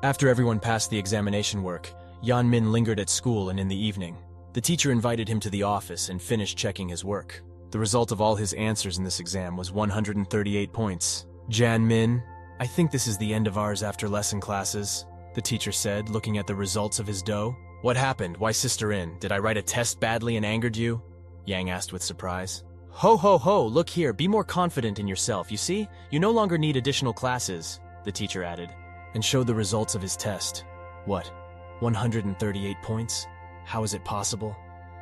After everyone passed the examination work, Yan Min lingered at school and in the evening. The teacher invited him to the office and finished checking his work. The result of all his answers in this exam was 138 points. "Jan Min, I think this is the end of ours after lesson classes," the teacher said, looking at the results of his dough. "What happened? Why, Sister In, did I write a test badly and angered you?" Yang asked with surprise. "Ho ho ho, look here, be more confident in yourself, you see? You no longer need additional classes," the teacher added, and showed the results of his test. What? 138 points? How is it possible?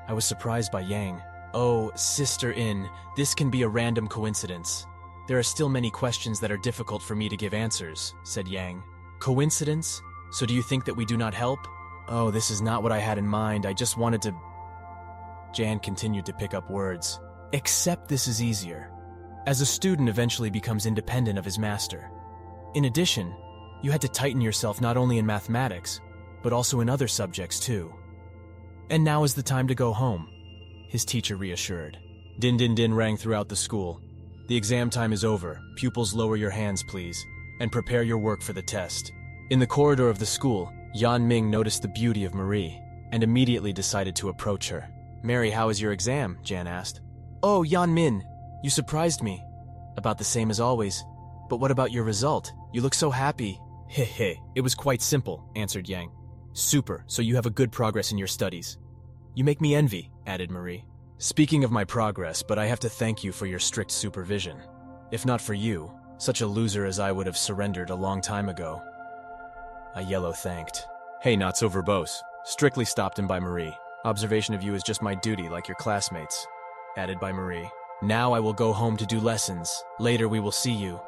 I was surprised by Yang. "Oh, Sister In, this can be a random coincidence. There are still many questions that are difficult for me to give answers," said Yang. "Coincidence? So do you think that we do not help?" "Oh, this is not what I had in mind, I just wanted to..." Jan continued to pick up words. "Except this is easier, as a student eventually becomes independent of his master. In addition, you had to tighten yourself not only in mathematics, but also in other subjects too. And now is the time to go home," his teacher reassured. Din din din rang throughout the school. "The exam time is over. Pupils, lower your hands, please, and prepare your work for the test." In the corridor of the school, Yan Ming noticed the beauty of Marie, and immediately decided to approach her. "Mary, how is your exam?" Jan asked. "Oh, Yan Min, you surprised me." "About the same as always. But what about your result? You look so happy." "Heh, it was quite simple," answered Yang. "Super, so you have a good progress in your studies." "You make me envy," added Marie. "Speaking of my progress, but I have to thank you for your strict supervision. If not for you, such a loser as I would have surrendered a long time ago." A yellow thanked. "Hey, not so verbose," strictly stopped him by Marie. "Observation of you is just my duty, like your classmates," added by Marie. "Now I will go home to do lessons. Later we will see you."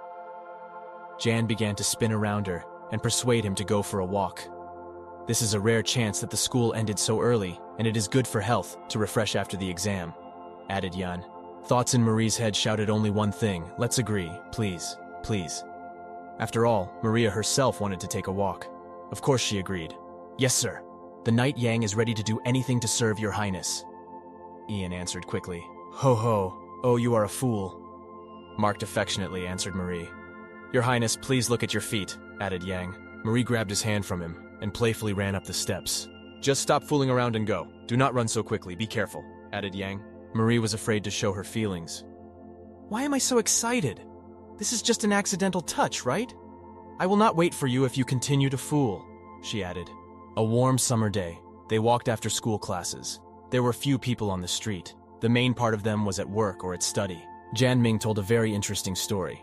Jan began to spin around her and persuade him to go for a walk. "This is a rare chance that the school ended so early, and it is good for health to refresh after the exam," added Jan. Thoughts in Marie's head shouted only one thing: "Let's agree, please, please." After all, Maria herself wanted to take a walk. Of course she agreed. "Yes, sir. The Knight Yang is ready to do anything to serve your highness," Ian answered quickly. "Ho ho, oh, you are a fool," Marked affectionately answered Marie. "Your Highness, please look at your feet," added Yang. Marie grabbed his hand from him and playfully ran up the steps. "Just stop fooling around and go. Do not run so quickly, be careful," added Yang. Marie was afraid to show her feelings. "Why am I so excited? This is just an accidental touch, right? I will not wait for you if you continue to fool," she added. A warm summer day. They walked after school classes. There were few people on the street. The main part of them was at work or at study. Jan Ming told a very interesting story.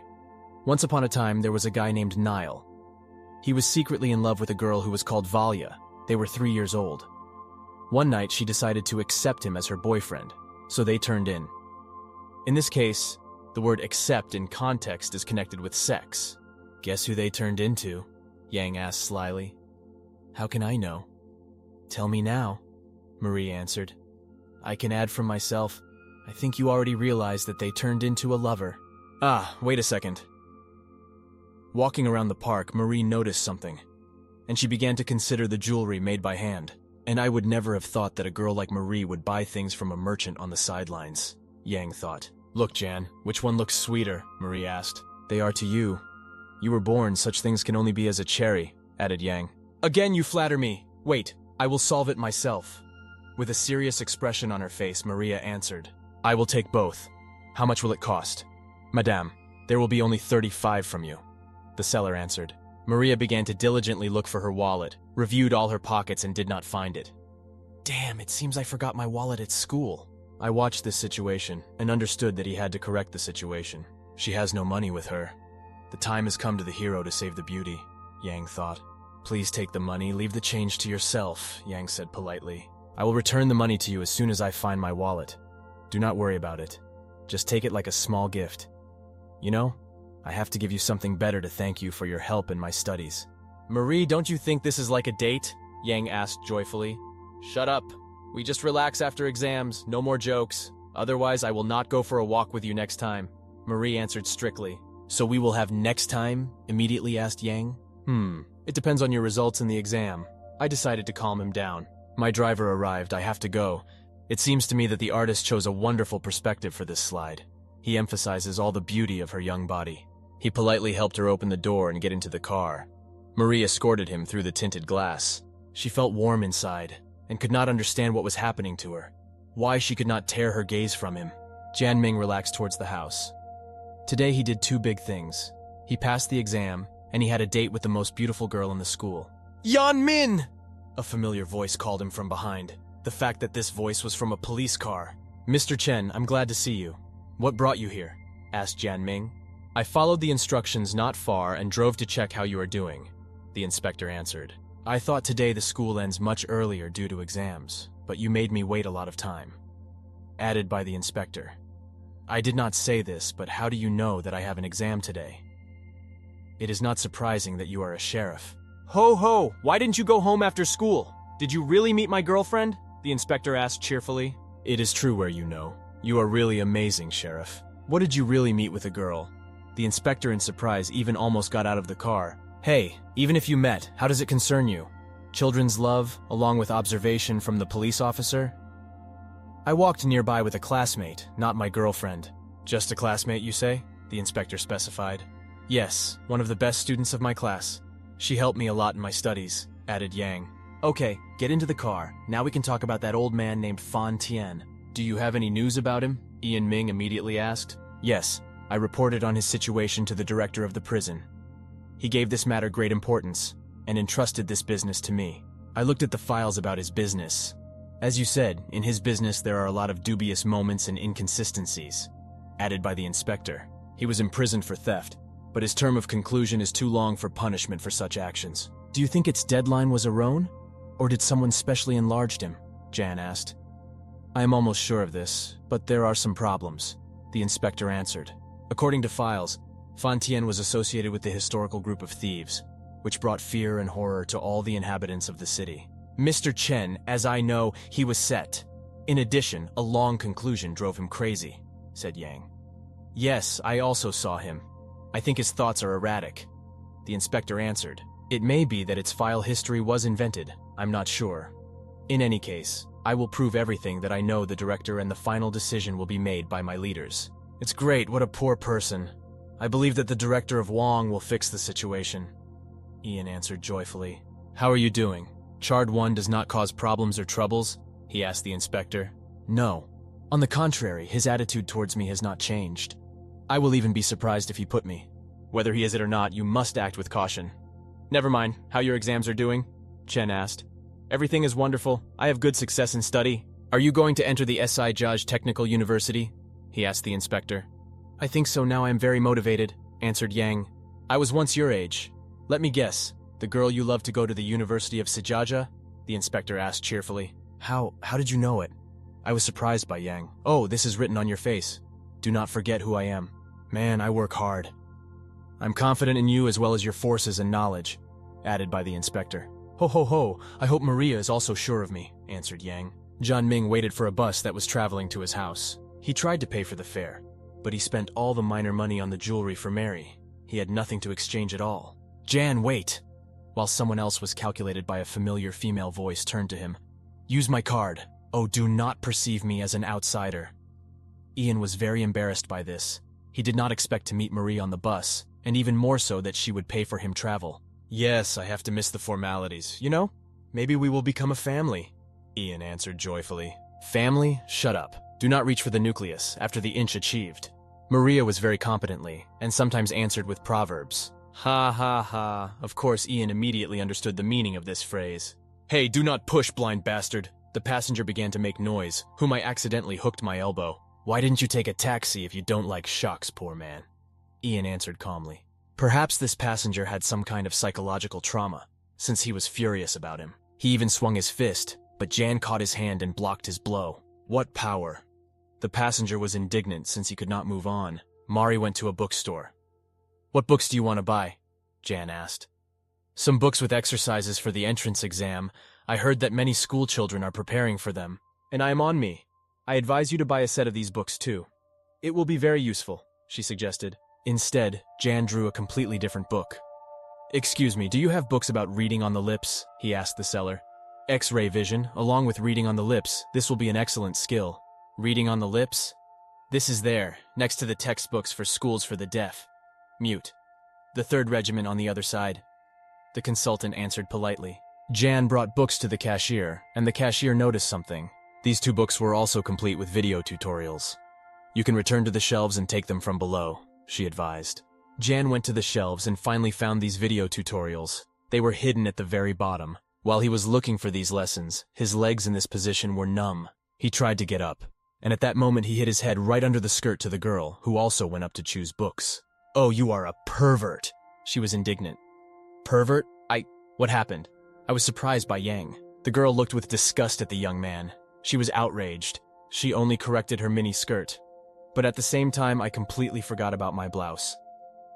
Once upon a time, there was a guy named Niall. He was secretly in love with a girl who was called Valya. They were 3 years old. One night, she decided to accept him as her boyfriend, so they turned in. In this case, the word accept in context is connected with sex. "Guess who they turned into?" Yang asked slyly. "How can I know?" "Tell me now," Marie answered. "I can add from myself, I think you already realized that they turned into a lover." "Ah, wait a second." Walking around the park, Marie noticed something, and she began to consider the jewelry made by hand. And I would never have thought that a girl like Marie would buy things from a merchant on the sidelines, Yang thought. "Look, Jan, which one looks sweeter?" Marie asked. "They are to you. You were born, such things can only be as a cherry," added Yang. "Again you flatter me. Wait, I will solve it myself." With a serious expression on her face, Maria answered, "I will take both. How much will it cost?" "Madame, there will be only 35 from you," the seller answered. Maria began to diligently look for her wallet, reviewed all her pockets and did not find it. "Damn, it seems I forgot my wallet at school." I watched this situation and understood that he had to correct the situation. She has no money with her. The time has come to the hero to save the beauty, Yang thought. "Please take the money, leave the change to yourself," Yang said politely. "I will return the money to you as soon as I find my wallet. Do not worry about it. Just take it like a small gift. You know, I have to give you something better to thank you for your help in my studies." "Marie, don't you think this is like a date?" Yang asked joyfully. "Shut up. We just relax after exams, no more jokes. Otherwise, I will not go for a walk with you next time," Marie answered strictly. "So we will have next time?" immediately asked Yang. It depends on your results in the exam." I decided to calm him down. "My driver arrived, I have to go. It seems to me that the artist chose a wonderful perspective for this slide. He emphasizes all the beauty of her young body." He politely helped her open the door and get into the car. Marie escorted him through the tinted glass. She felt warm inside and could not understand what was happening to her. Why she could not tear her gaze from him. Jan Ming relaxed towards the house. Today he did two big things. He passed the exam, and he had a date with the most beautiful girl in the school. Yan Min! A familiar voice called him from behind. The fact that this voice was from a police car. Mr. Chen, I'm glad to see you. What brought you here? Asked Jan Ming. I followed the instructions not far and drove to check how you are doing, the inspector answered. I thought today the school ends much earlier due to exams, but you made me wait a lot of time. Added by the inspector. I did not say this, but how do you know that I have an exam today? It is not surprising that you are a sheriff. Ho ho! Why didn't you go home after school? Did you really meet my girlfriend? The inspector asked cheerfully. It is true where you know. You are really amazing, Sheriff. What did you really meet with a girl? The inspector in surprise even almost got out of the car. Hey, even if you met, how does it concern you? Children's love, along with observation from the police officer? I walked nearby with a classmate, not my girlfriend. Just a classmate, you say? The inspector specified. Yes, one of the best students of my class. She helped me a lot in my studies, added Yang. Okay, get into the car. Now we can talk about that old man named Fan Tian. Do you have any news about him? Ian Ming immediately asked. Yes, I reported on his situation to the director of the prison. He gave this matter great importance and entrusted this business to me. I looked at the files about his business. As you said, in his business there are a lot of dubious moments and inconsistencies, added by the inspector. He was imprisoned for theft, but his term of conclusion is too long for punishment for such actions. Do you think its deadline was Aron? Or did someone specially enlarged him? Jan asked. I am almost sure of this, but there are some problems, the inspector answered. According to files, Fan Tian was associated with the historical group of thieves, which brought fear and horror to all the inhabitants of the city. Mr. Chen, as I know, he was set. In addition, a long conclusion drove him crazy, said Yang. Yes, I also saw him. I think his thoughts are erratic. The inspector answered. It may be that its file history was invented. I'm not sure. In any case, I will prove everything that I know the director and the final decision will be made by my leaders. It's great, what a poor person. I believe that the director of Wong will fix the situation. Ian answered joyfully. How are you doing? Chard 1 does not cause problems or troubles? He asked the inspector. No. On the contrary, his attitude towards me has not changed. I will even be surprised if he put me. Whether he is it or not, you must act with caution. Never mind, how your exams are doing? Chen asked. Everything is wonderful. I have good success in study. Are you going to enter the SI Jaj Technical University? He asked the inspector. I think so now. I am very motivated, answered Yang. I was once your age. Let me guess, the girl you love to go to the University of Sijaja? The inspector asked cheerfully. How did you know it? I was surprised by Yang. Oh, this is written on your face. Do not forget who I am. Man, I work hard. I'm confident in you as well as your forces and knowledge, added by the inspector. Ho ho ho, I hope Maria is also sure of me, answered Yang. John Ming waited for a bus that was traveling to his house. He tried to pay for the fare, but he spent all the minor money on the jewelry for Mary. He had nothing to exchange at all. Jan, wait! While someone else was calculated by a familiar female voice turned to him. Use my card. Oh, do not perceive me as an outsider. Ian was very embarrassed by this. He did not expect to meet Marie on the bus, and even more so that she would pay for him travel. Yes, I have to miss the formalities. You know, maybe we will become a family, Ian answered joyfully. Family? Shut up. Do not reach for the nucleus after the inch achieved. Maria was very competently, and sometimes answered with proverbs. Ha ha ha. Of course, Ian immediately understood the meaning of this phrase. Hey, do not push, blind bastard. The passenger began to make noise, whom I accidentally hooked my elbow. Why didn't you take a taxi if you don't like shocks, poor man? Ian answered calmly. Perhaps this passenger had some kind of psychological trauma, since he was furious about him. He even swung his fist, but Jan caught his hand and blocked his blow. What power! The passenger was indignant since he could not move on. Mari went to a bookstore. What books do you want to buy? Jan asked. Some books with exercises for the entrance exam. I heard that many school children are preparing for them, and I am on me. I advise you to buy a set of these books too. It will be very useful, she suggested. Instead, Jan drew a completely different book. Excuse me, do you have books about reading on the lips? He asked the seller. X-ray vision, along with reading on the lips, this will be an excellent skill. Reading on the lips? This is there, next to the textbooks for schools for the deaf. Mute. The 3rd Regiment on the other side. the consultant answered politely. Jan brought books to the cashier, and the cashier noticed something. These 2 books were also complete with video tutorials. You can return to the shelves and take them from below, she advised. Jan went to the shelves and finally found these video tutorials. They were hidden at the very bottom. While he was looking for these lessons, his legs in this position were numb. He tried to get up, and at that moment he hit his head right under the skirt to the girl, who also went up to choose books. "Oh, you are a pervert!" She was indignant. "Pervert? What happened?" I was surprised by Yang. The girl looked with disgust at the young man. She was outraged. She only corrected her mini skirt. But at the same time, I completely forgot about my blouse.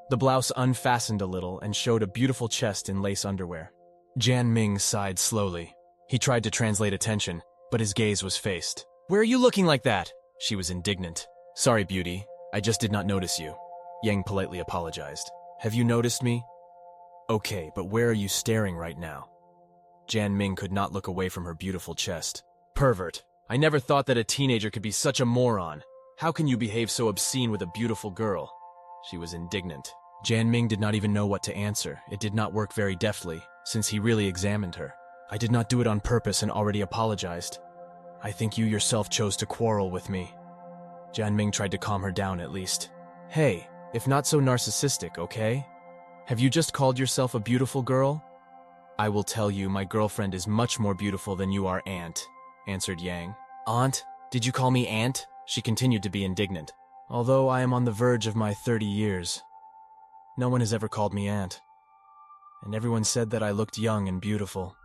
The blouse unfastened a little and showed a beautiful chest in lace underwear. Jan Ming sighed slowly. He tried to translate attention, but his gaze was faced. "Where are you looking like that?" She was indignant. "Sorry, beauty. I just did not notice you." Yang politely apologized. "Have you noticed me?" "Okay, but where are you staring right now?" Jan Ming could not look away from her beautiful chest. "Pervert. I never thought that a teenager could be such a moron. How can you behave so obscene with a beautiful girl?" She was indignant. Jan Ming did not even know what to answer. It did not work very deftly, since he really examined her. "I did not do it on purpose and already apologized. I think you yourself chose to quarrel with me." Jan Ming tried to calm her down at least. "Hey, if not so narcissistic, okay? Have you just called yourself a beautiful girl?" "I will tell you, my girlfriend is much more beautiful than you are, Aunt," answered Yang. "Aunt? Did you call me Aunt?" She continued to be indignant. "Although I am on the verge of my 30 years. No one has ever called me Aunt. And everyone said that I looked young and beautiful.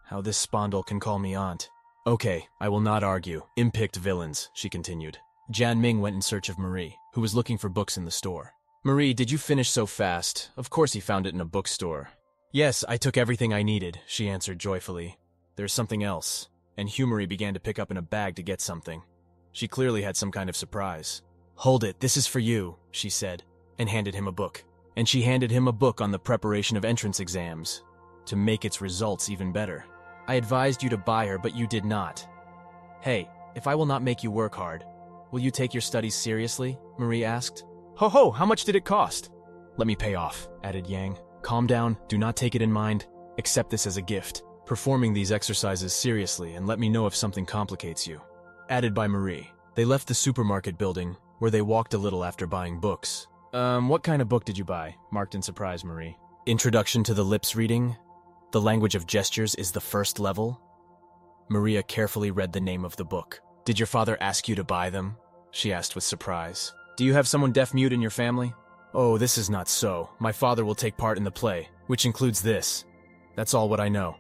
How this spondle can call me Aunt." "Okay, I will not argue. Impicked villains," she continued. Jan Ming went in search of Marie, who was looking for books in the store. "Marie, did you finish so fast? Of course he found it in a bookstore." "Yes, I took everything I needed," she answered joyfully. "There's something else." And Humori began to pick up in a bag to get something. She clearly had some kind of surprise. "Hold it, this is for you," she said, and handed him a book. And she handed him a book on the preparation of entrance exams, to make its results even better. "I advised you to buy her, but you did not. Hey, if I will not make you work hard, will you take your studies seriously?" Marie asked. "Ho ho, how much did it cost?" "Let me pay off," added Yang. "Calm down, do not take it in mind. Accept this as a gift. Performing these exercises seriously and let me know if something complicates you." Added by Marie. They left the supermarket building, where they walked a little after buying books. What kind of book did you buy?" marked in surprise Marie. "Introduction to the Lips Reading. The Language of Gestures is the first level." Maria carefully read the name of the book. "Did your father ask you to buy them?" she asked with surprise. "Do you have someone deaf-mute in your family?" "Oh, this is not so. My father will take part in the play, which includes this. That's all what I know."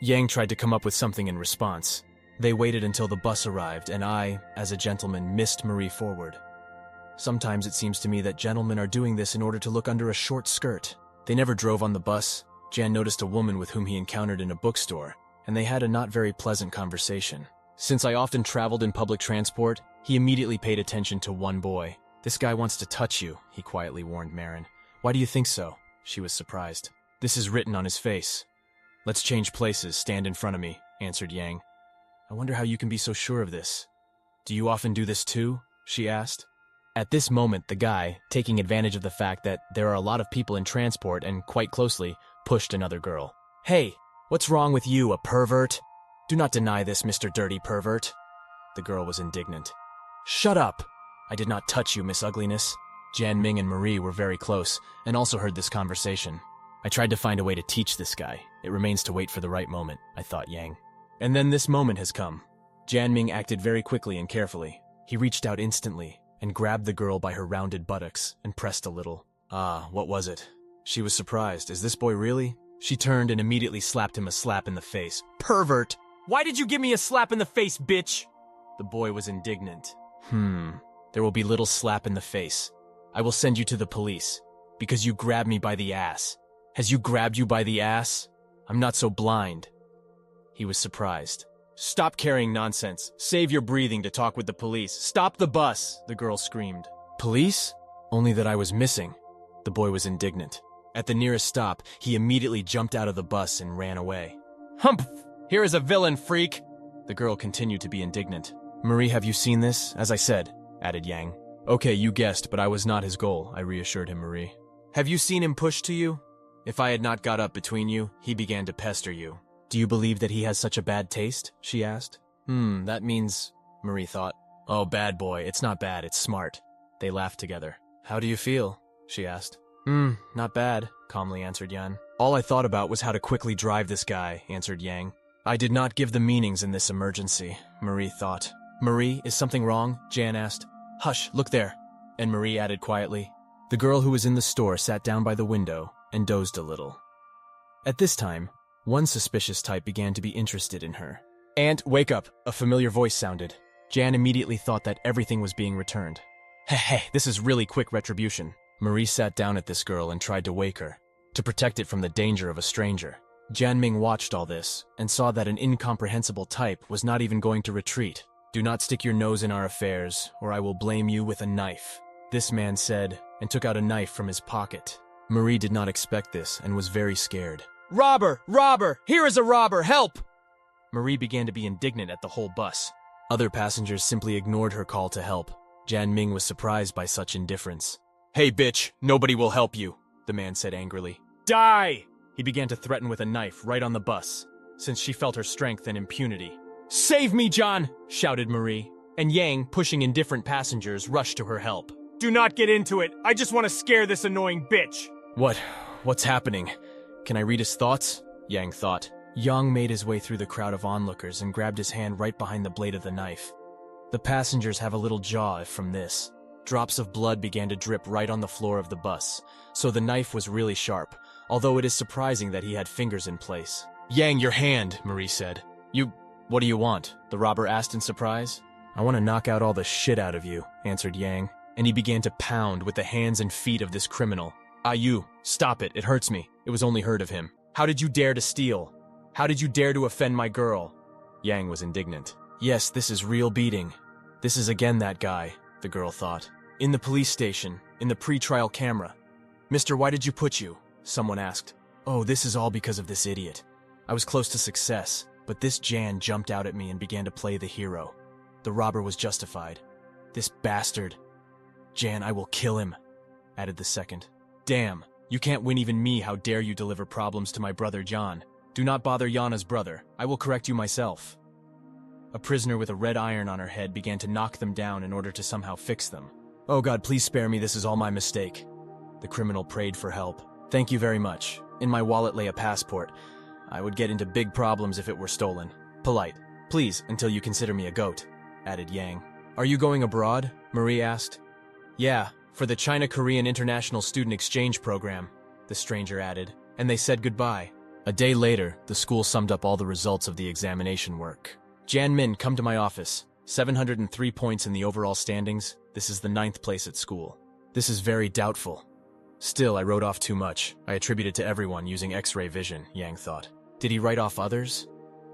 Yang tried to come up with something in response. They waited until the bus arrived, and I, as a gentleman, missed Marie forward. Sometimes it seems to me that gentlemen are doing this in order to look under a short skirt. They never drove on the bus. Jan noticed a woman with whom he encountered in a bookstore, and they had a not very pleasant conversation. Since I often traveled in public transport, he immediately paid attention to one boy. "This guy wants to touch you," he quietly warned Marin. "Why do you think so?" She was surprised. "This is written on his face." "Let's change places, stand in front of me," answered Yang. "I wonder how you can be so sure of this." "Do you often do this too?" she asked. At this moment, the guy, taking advantage of the fact that there are a lot of people in transport and quite closely, pushed another girl. "Hey, what's wrong with you, a pervert? Do not deny this, Mr. Dirty Pervert." The girl was indignant. "Shut up! I did not touch you, Miss Ugliness." Jan Ming and Marie were very close and also heard this conversation. I tried to find a way to teach this guy. It remains to wait for the right moment, I thought Yang. And then this moment has come. Jan Ming acted very quickly and carefully. He reached out instantly and grabbed the girl by her rounded buttocks and pressed a little. Ah, what was it? She was surprised. Is this boy really? She turned and immediately slapped him a slap in the face. "Pervert! Why did you give me a slap in the face, bitch?" The boy was indignant. There will be little slap in the face. I will send you to the police, because you grabbed me by the ass. Has you grabbed you by the ass? I'm not so blind. He was surprised. "Stop carrying nonsense. Save your breathing to talk with the police. Stop the bus," the girl screamed. "Police? Only that I was missing." The boy was indignant. At the nearest stop, he immediately jumped out of the bus and ran away. "Humph! Here is a villain, freak!" The girl continued to be indignant. "Marie, have you seen this? As I said," added Yang. "Okay, you guessed, but I was not his goal," I reassured him, Marie. "Have you seen him push to you?" If I had not got up between you, he began to pester you. Do you believe that he has such a bad taste? She asked. That means, Marie thought. Oh, bad boy, it's not bad, it's smart. They laughed together. How do you feel? She asked. Not bad, calmly answered Yan. All I thought about was how to quickly drive this guy, answered Yang. I did not give the meanings in this emergency, Marie thought. Marie, is something wrong? Jan asked. Hush, look there. And Marie added quietly. The girl who was in the store sat down by the window and dozed a little. At this time, one suspicious type began to be interested in her. Aunt, wake up, a familiar voice sounded. Jan immediately thought that everything was being returned. Hey, this is really quick retribution. Marie sat down at this girl and tried to wake her, to protect it from the danger of a stranger. Ming watched all this and saw that an incomprehensible type was not even going to retreat. Do not stick your nose in our affairs, or I will blame you with a knife, this man said, and took out a knife from his pocket. Marie did not expect this and was very scared. Robber! Robber! Here is a robber! Help! Marie began to be indignant at the whole bus. Other passengers simply ignored her call to help. Ming was surprised by such indifference. Hey, bitch, nobody will help you, the man said angrily. Die! He began to threaten with a knife right on the bus, since she felt her strength and impunity. Save me, John! Shouted Marie, and Yang, pushing indifferent passengers, rushed to her help. Do not get into it. I just want to scare this annoying bitch. What's happening? Can I read his thoughts? Yang thought. Yang made his way through the crowd of onlookers and grabbed his hand right behind the blade of the knife. The passengers have a little jaw from this. Drops of blood began to drip right on the floor of the bus, so the knife was really sharp, although it is surprising that he had fingers in place. Yang, your hand, Marie said. What do you want? The robber asked in surprise. I want to knock out all the shit out of you, answered Yang, and he began to pound with the hands and feet of this criminal. You, stop it, it hurts me. It was only heard of him. How did you dare to steal? How did you dare to offend my girl? Yang was indignant. Yes, this is real beating. This is again that guy, the girl thought. In the police station, in the pre-trial camera. Mister, why did you put you? Someone asked. Oh, this is all because of this idiot. I was close to success, but this Jan jumped out at me and began to play the hero. The robber was justified. This bastard. Jan, I will kill him, added the second. Damn, you can't win even me. How dare you deliver problems to my brother John? Do not bother Yana's brother. I will correct you myself. A prisoner with a red iron on her head began to knock them down in order to somehow fix them. Oh God, please spare me, this is all my mistake. The criminal prayed for help. Thank you very much. In my wallet lay a passport. I would get into big problems if it were stolen. Polite. Please, until you consider me a goat, added Yang. Are you going abroad? Marie asked. Yeah, for the China-Korean International Student Exchange Program, the stranger added, and they said goodbye. A day later, the school summed up all the results of the examination work. Min, come to my office. 703 points in the overall standings. This is the 9th place at school. This is very doubtful. Still, I wrote off too much. I attributed to everyone using X-ray vision, Yang thought. Did he write off others?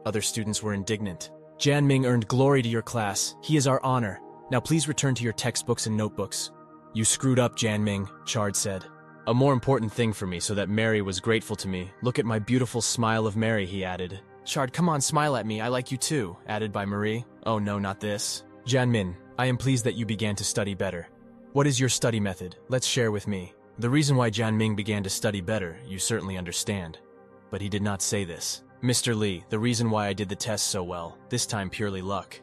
Other students were indignant. Ming earned glory to your class. He is our honor. Now please return to your textbooks and notebooks. You screwed up, Ming, Chard said. A more important thing for me so that Mary was grateful to me. Look at my beautiful smile of Mary, he added. Chard, come on, smile at me. I like you too, added by Marie. Oh no, not this. Min, I am pleased that you began to study better. What is your study method? Let's share with me. The reason why Ming began to study better, you certainly understand. But he did not say this. Mr. Lee, the reason why I did the test so well, this time purely luck.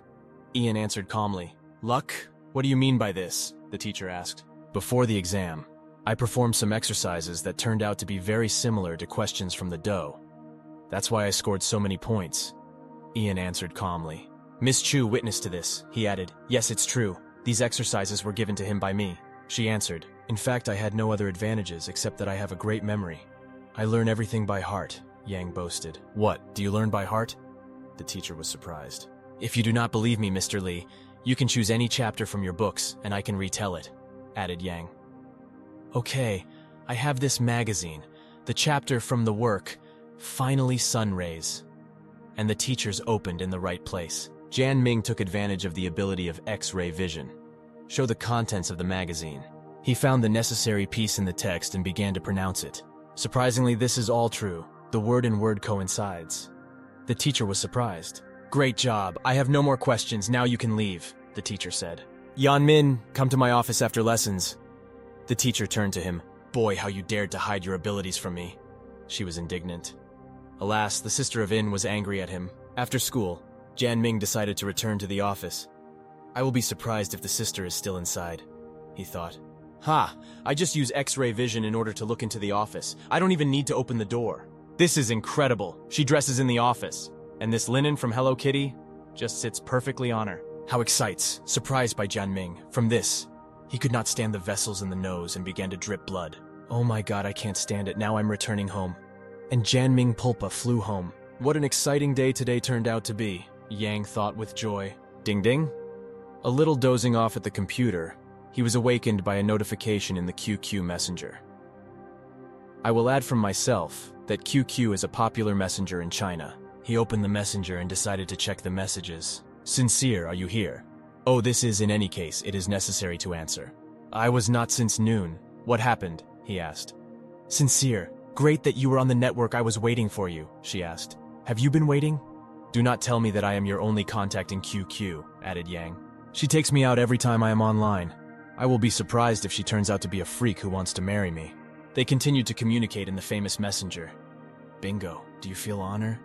Ian answered calmly. Luck? What do you mean by this? The teacher asked. Before the exam, I performed some exercises that turned out to be very similar to questions from the DOE. That's why I scored so many points. Ian answered calmly. Miss Chu witnessed to this. He added, yes, it's true. These exercises were given to him by me. She answered, in fact, I had no other advantages except that I have a great memory. I learn everything by heart, Yang boasted. What, do you learn by heart? The teacher was surprised. If you do not believe me, Mr. Lee, you can choose any chapter from your books and I can retell it, added Yang. Okay, I have this magazine, the chapter from the work, Finally Sun Rays. And the teachers opened in the right place. Ming took advantage of the ability of X-ray vision. Show the contents of the magazine. He found the necessary piece in the text and began to pronounce it. Surprisingly, this is all true. The word coincides. The teacher was surprised. Great job. I have no more questions. Now you can leave, the teacher said. Min, come to my office after lessons. The teacher turned to him. Boy, how you dared to hide your abilities from me. She was indignant. Alas, the sister of In was angry at him. After school, Jan Ming decided to return to the office. I will be surprised if the sister is still inside, he thought. Ha! I just use X-ray vision in order to look into the office. I don't even need to open the door. This is incredible. She dresses in the office. And this linen from Hello Kitty just sits perfectly on her. How excites, surprised by Jan Ming. From this, he could not stand the vessels in the nose and began to drip blood. Oh my god, I can't stand it. Now I'm returning home. And Jan Ming Pulpa flew home. What an exciting day today turned out to be, Yang thought with joy. Ding ding. A little dozing off at the computer, he was awakened by a notification in the QQ messenger. I will add from myself that QQ is a popular messenger in China. He opened the messenger and decided to check the messages. Sincere, are you here? Oh, this is in any case, it is necessary to answer. I was not since noon. What happened? He asked. Sincere, great that you were on the network. I was waiting for you, she asked. Have you been waiting? Do not tell me that I am your only contact in QQ, added Yang. She takes me out every time I am online. I will be surprised if she turns out to be a freak who wants to marry me. They continued to communicate in the famous messenger. Bingo, do you feel honor?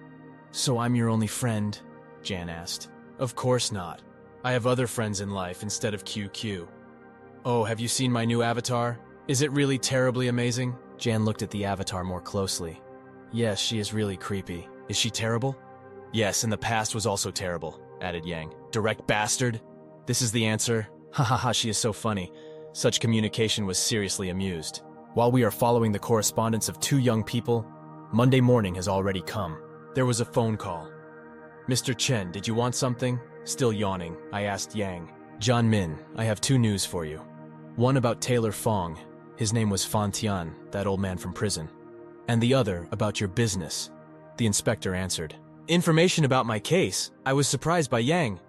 So I'm your only friend? Jan asked. Of course not. I have other friends in life instead of QQ. Oh, have you seen my new avatar? Is it really terribly amazing? Jan looked at the avatar more closely. Yes, she is really creepy. Is she terrible? Yes, and the past was also terrible, added Yang. Direct bastard? This is the answer? Ha ha ha, she is so funny. Such communication was seriously amused. While we are following the correspondence of two young people, Monday morning has already come. There was a phone call. Mr. Chen, did you want something? Still yawning, I asked Yang. John Min, I have two news for you. One about Taylor Fong. His name was Fan Tian, that old man from prison. And the other about your business. The inspector answered. Information about my case? I was surprised by Yang.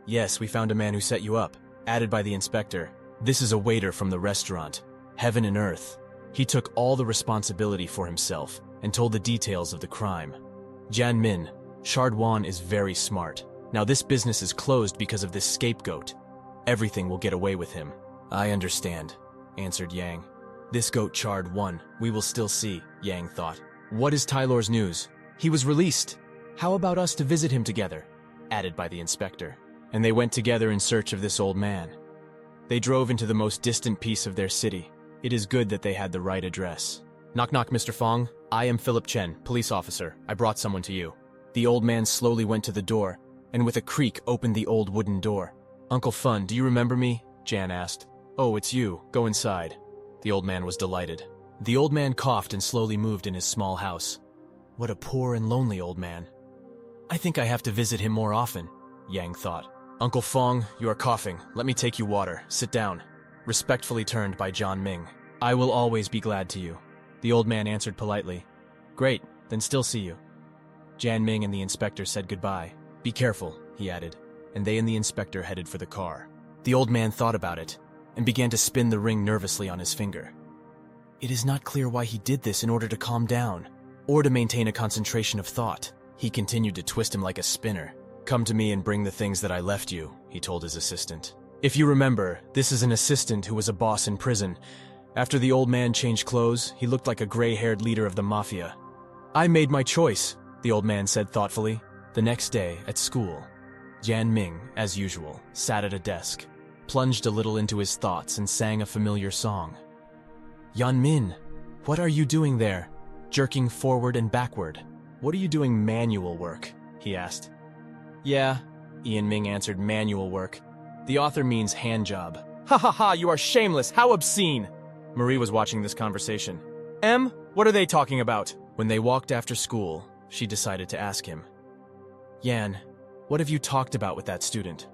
Yes, we found a man who set you up. Added by the inspector. This is a waiter from the restaurant. Heaven and Earth. He took all the responsibility for himself and told the details of the crime. Jan Min, Shardwan is very smart. Now this business is closed because of this scapegoat. Everything will get away with him. I understand, answered Yang. This goat Chard won. We will still see, Yang thought. What is Tylor's news? He was released. How about us to visit him together? Added by the inspector. And they went together in search of this old man. They drove into the most distant piece of their city. It is good that they had the right address. Knock knock, Mr. Fong. I am Philip Chen, police officer. I brought someone to you. The old man slowly went to the door, and with a creak opened the old wooden door. Uncle Fun, do you remember me? Jan asked. Oh, it's you. Go inside. The old man was delighted. The old man coughed and slowly moved in his small house. What a poor and lonely old man. I think I have to visit him more often, Yang thought. Uncle Fong, you are coughing. Let me take you water. Sit down. Respectfully turned by John Ming. I will always be glad to you. The old man answered politely. Great, then still see you. Jan Ming and the inspector said goodbye. Be careful, he added, and they and the inspector headed for the car. The old man thought about it and began to spin the ring nervously on his finger. It is not clear why he did this in order to calm down, or to maintain a concentration of thought. He continued to twist him like a spinner. Come to me and bring the things that I left you, he told his assistant. If you remember, this is an assistant who was a boss in prison. After the old man changed clothes, he looked like a gray-haired leader of the mafia. I made my choice, the old man said thoughtfully. The next day, at school, Jan Ming, as usual, sat at a desk, plunged a little into his thoughts and sang a familiar song. Yan Min, what are you doing there? Jerking forward and backward. What are you doing manual work? He asked. Yeah, Ian Ming answered, manual work. The author means hand job. Ha ha ha, you are shameless, how obscene! Marie was watching this conversation. What are they talking about? When they walked after school, she decided to ask him. Yan, what have you talked about with that student?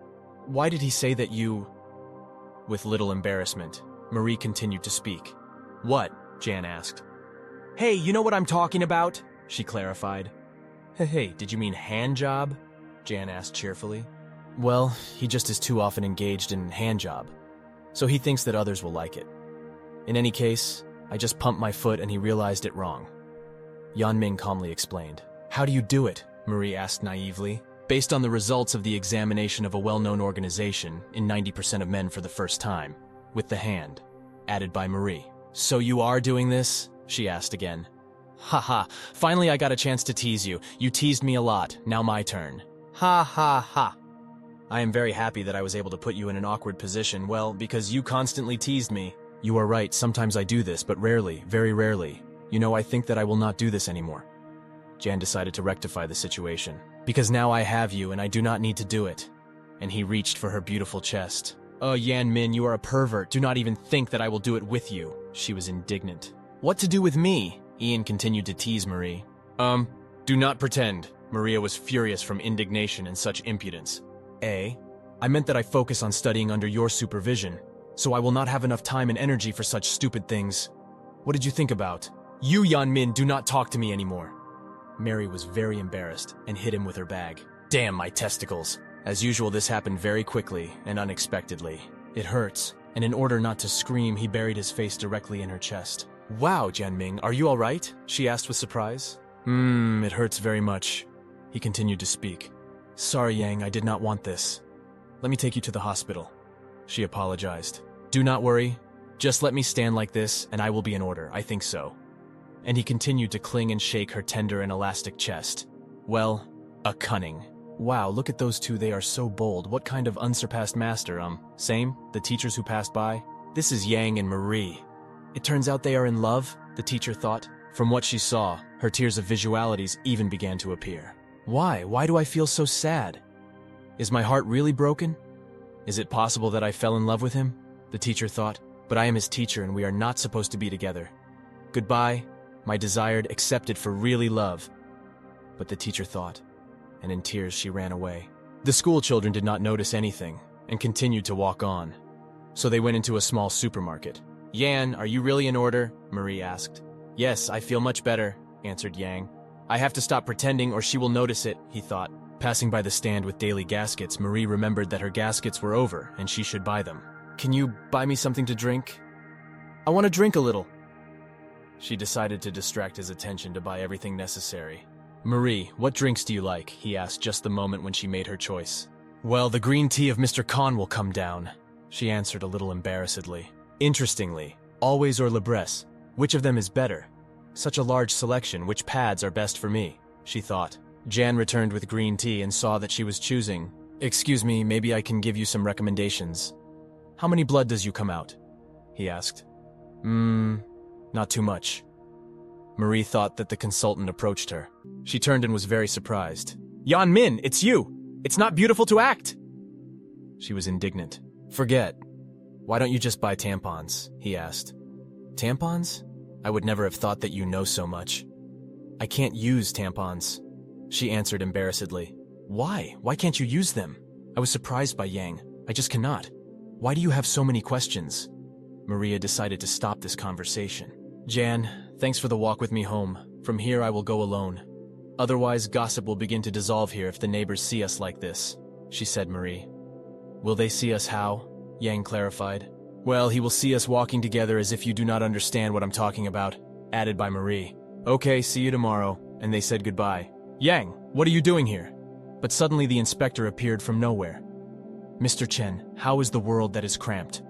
Why did he say that you... With little embarrassment, Marie continued to speak. What? Jan asked. Hey, you know what I'm talking about? She clarified. Hey, did you mean hand job? Jan asked cheerfully. Well, he just is too often engaged in hand job, so he thinks that others will like it. In any case, I just pumped my foot and he realized it wrong. Yan Ming calmly explained. How do you do it? Marie asked naively. Based on the results of the examination of a well-known organization in 90% of men for the first time, with the hand, added by Marie. So you are doing this? She asked again. Haha, finally I got a chance to tease you. You teased me a lot. Now my turn. Ha ha ha. I am very happy that I was able to put you in an awkward position, well, because you constantly teased me. You are right, sometimes I do this, but rarely, very rarely. You know, I think that I will not do this anymore. Jan decided to rectify the situation. Because now I have you and I do not need to do it. And he reached for her beautiful chest. Oh, Yan Min, you are a pervert. Do not even think that I will do it with you. She was indignant. What to do with me? Ian continued to tease Marie. Do not pretend. Maria was furious from indignation and such impudence. I meant that I focus on studying under your supervision, so I will not have enough time and energy for such stupid things. What did you think about? You, Yan Min, do not talk to me anymore. Mary was very embarrassed and hit him with her bag. Damn my testicles. As usual, this happened very quickly and unexpectedly. It hurts, and in order not to scream, he buried his face directly in her chest. Wow, Jianming, are you all right? She asked with surprise. It hurts very much. He continued to speak. Sorry, Yang, I did not want this. Let me take you to the hospital. She apologized. Do not worry. Just let me stand like this, and I will be in order. I think so. And he continued to cling and shake her tender and elastic chest. Well, a cunning. Wow, look at those two, they are so bold. What kind of unsurpassed master, same? The teachers who passed by? This is Yang and Marie. It turns out they are in love, the teacher thought. From what she saw, her tears of visualities even began to appear. Why? Why do I feel so sad? Is my heart really broken? Is it possible that I fell in love with him? The teacher thought. But I am his teacher and we are not supposed to be together. Goodbye, my desired, accepted for really love. But the teacher thought, and in tears she ran away. The school children did not notice anything and continued to walk on. So they went into a small supermarket. Yan, are you really in order? Marie asked. Yes, I feel much better, answered Yang. I have to stop pretending or she will notice it, he thought. Passing by the stand with daily gaskets, Marie remembered that her gaskets were over and she should buy them. Can you buy me something to drink? I want to drink a little. She decided to distract his attention to buy everything necessary. Marie, what drinks do you like? He asked just the moment when she made her choice. Well, the green tea of Mr. Khan will come down, she answered a little embarrassedly. Interestingly, always or Libresse, which of them is better? Such a large selection, which pads are best for me? She thought. Jan returned with green tea and saw that she was choosing. Excuse me, maybe I can give you some recommendations. How many blood does you come out? He asked. Not too much. Marie thought that the consultant approached her. She turned and was very surprised. Yan Min, it's you! It's not beautiful to act! She was indignant. Forget. Why don't you just buy tampons? He asked. Tampons? I would never have thought that you know so much. I can't use tampons. She answered embarrassedly. Why? Why can't you use them? I was surprised by Yang. I just cannot. Why do you have so many questions? Maria decided to stop this conversation. Jan, thanks for the walk with me home. From here I will go alone. Otherwise, gossip will begin to dissolve here if the neighbors see us like this, she said Marie. Will they see us how? Yang clarified. Well, he will see us walking together as if you do not understand what I'm talking about, added by Marie. Okay, see you tomorrow, and they said goodbye. Yang, what are you doing here? But suddenly the inspector appeared from nowhere. Mr. Chen, how is the world that is cramped?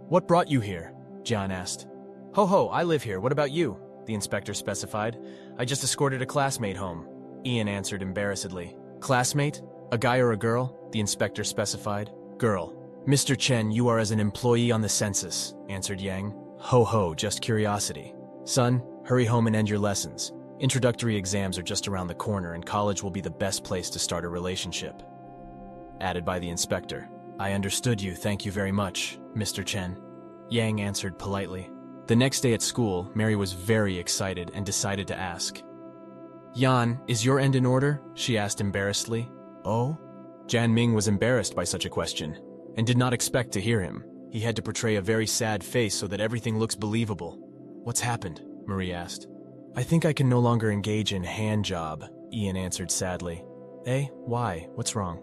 What brought you here? John asked. Ho, I live here. What about you? The inspector specified. I just escorted a classmate home. Ian answered embarrassedly. Classmate? A guy or a girl? The inspector specified. Girl. Mr. Chen, you are as an employee on the census, answered Yang. Ho, just curiosity. Son, hurry home and end your lessons. Introductory exams are just around the corner and college will be the best place to start a relationship. Added by the inspector. I understood you, thank you very much, Mr. Chen. Yang answered politely. The next day at school, Mary was very excited and decided to ask. Yan, is your end in order? She asked embarrassedly. Oh? Jan Ming was embarrassed by such a question and did not expect to hear him. He had to portray a very sad face so that everything looks believable. What's happened? Marie asked. I think I can no longer engage in hand job, Ian answered sadly. Why? What's wrong?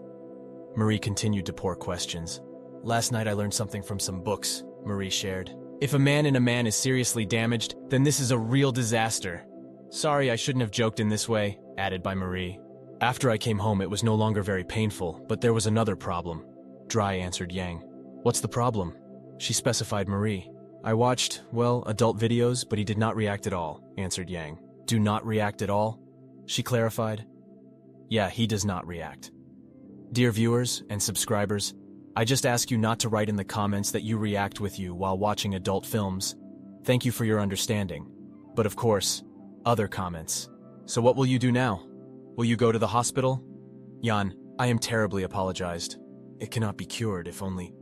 Marie continued to pour questions. Last night I learned something from some books, Marie shared. If a man in a man is seriously damaged, then this is a real disaster. Sorry, I shouldn't have joked in this way, added by Marie. After I came home, it was no longer very painful, but there was another problem. Dry answered Yang. What's the problem? She specified Marie. I watched, adult videos, but he did not react at all, answered Yang. Do not react at all? She clarified. Yeah, he does not react. Dear viewers and subscribers, I just ask you not to write in the comments that you react with you while watching adult films. Thank you for your understanding. But of course, other comments. So what will you do now? Will you go to the hospital? Jan, I am terribly apologized. It cannot be cured if only...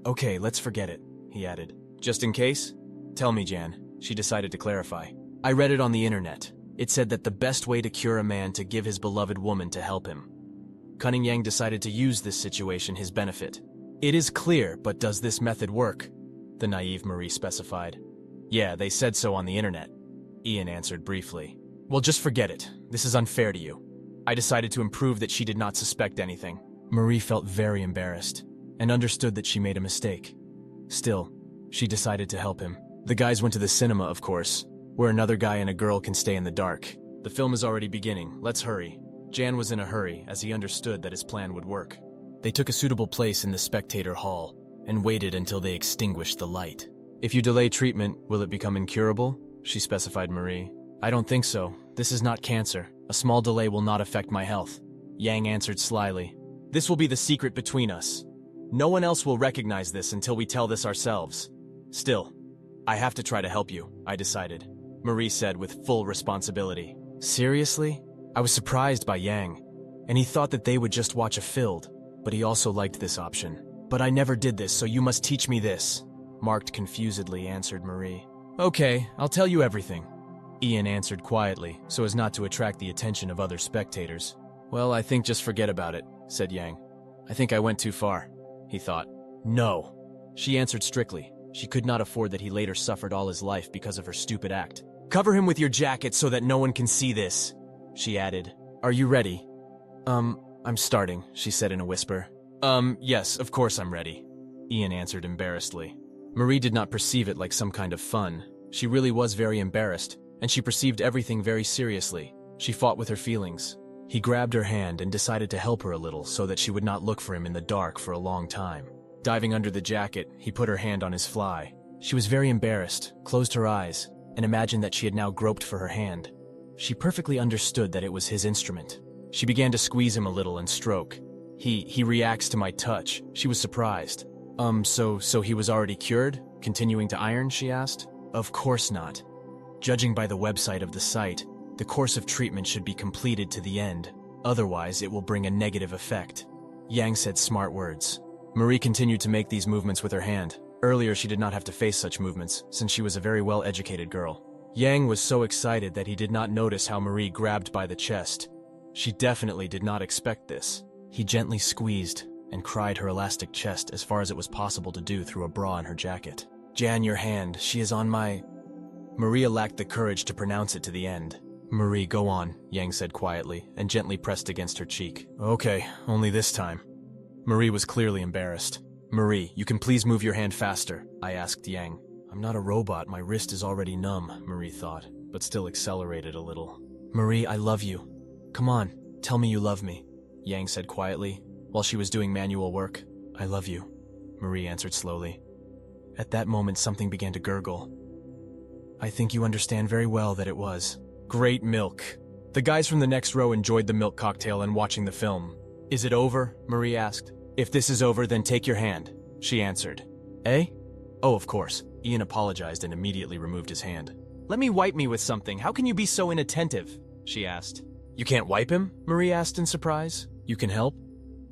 Okay, let's forget it, he added. Just in case? Tell me, Jan, she decided to clarify. I read it on the internet. It said that the best way to cure a man to give his beloved woman to help him. Cunning Yang decided to use this situation his benefit. It is clear, but does this method work? The naive Marie specified. Yeah, they said so on the internet. Ian answered briefly. Well, just forget it. This is unfair to you. I decided to improve that she did not suspect anything. Marie felt very embarrassed and understood that she made a mistake. Still, she decided to help him. The guys went to the cinema, of course, where another guy and a girl can stay in the dark. The film is already beginning. Let's hurry. Jan was in a hurry as he understood that his plan would work. They took a suitable place in the spectator hall and waited until they extinguished the light. If you delay treatment, will it become incurable? She specified Marie. I don't think so. This is not cancer. A small delay will not affect my health. Yang answered slyly. This will be the secret between us. No one else will recognize this until we tell this ourselves. Still, I have to try to help you, I decided. Marie said with full responsibility. Seriously? I was surprised by Yang, and he thought that they would just watch a film, but he also liked this option. But I never did this, so you must teach me this, Marked confusedly answered Marie. Okay, I'll tell you everything. Ian answered quietly, so as not to attract the attention of other spectators. Well, I think just forget about it, said Yang. I think I went too far, he thought. No, she answered strictly. She could not afford that he later suffered all his life because of her stupid act. Cover him with your jacket so that no one can see this, she added. Are you ready? I'm starting, she said in a whisper. Yes, of course I'm ready, Ian answered embarrassedly. Marie did not perceive it like some kind of fun. She really was very embarrassed, and she perceived everything very seriously. She fought with her feelings. He grabbed her hand and decided to help her a little so that she would not look for him in the dark for a long time. Diving under the jacket, he put her hand on his fly. She was very embarrassed, closed her eyes, and imagined that she had now groped for her hand. She perfectly understood that it was his instrument. She began to squeeze him a little and stroke. He reacts to my touch. She was surprised. So he was already cured? Continuing to iron, she asked. Of course not. Judging by the website of the site, the course of treatment should be completed to the end. Otherwise, it will bring a negative effect. Yang said smart words. Marie continued to make these movements with her hand. Earlier, she did not have to face such movements, since she was a very well-educated girl. Yang was so excited that he did not notice how Marie grabbed by the chest. She definitely did not expect this. He gently squeezed and cried her elastic chest as far as it was possible to do through a bra in her jacket. Jan, your hand, she is on my... Maria lacked the courage to pronounce it to the end. Marie, go on, Yang said quietly, and gently pressed against her cheek. Okay, only this time. Marie was clearly embarrassed. Marie, you can please move your hand faster, I asked Yang. I'm not a robot, my wrist is already numb, Marie thought, but still accelerated a little. Marie, I love you. Come on, tell me you love me, Yang said quietly, while she was doing manual work. I love you, Marie answered slowly. At that moment, something began to gurgle. I think you understand very well that it was. Great milk. The guys from the next row enjoyed the milk cocktail and watching the film. Is it over? Marie asked. If this is over, then take your hand, she answered. Eh? Oh, of course. Ian apologized and immediately removed his hand. Let me wipe me with something. How can you be so inattentive? She asked. You can't wipe him? Marie asked in surprise. You can help?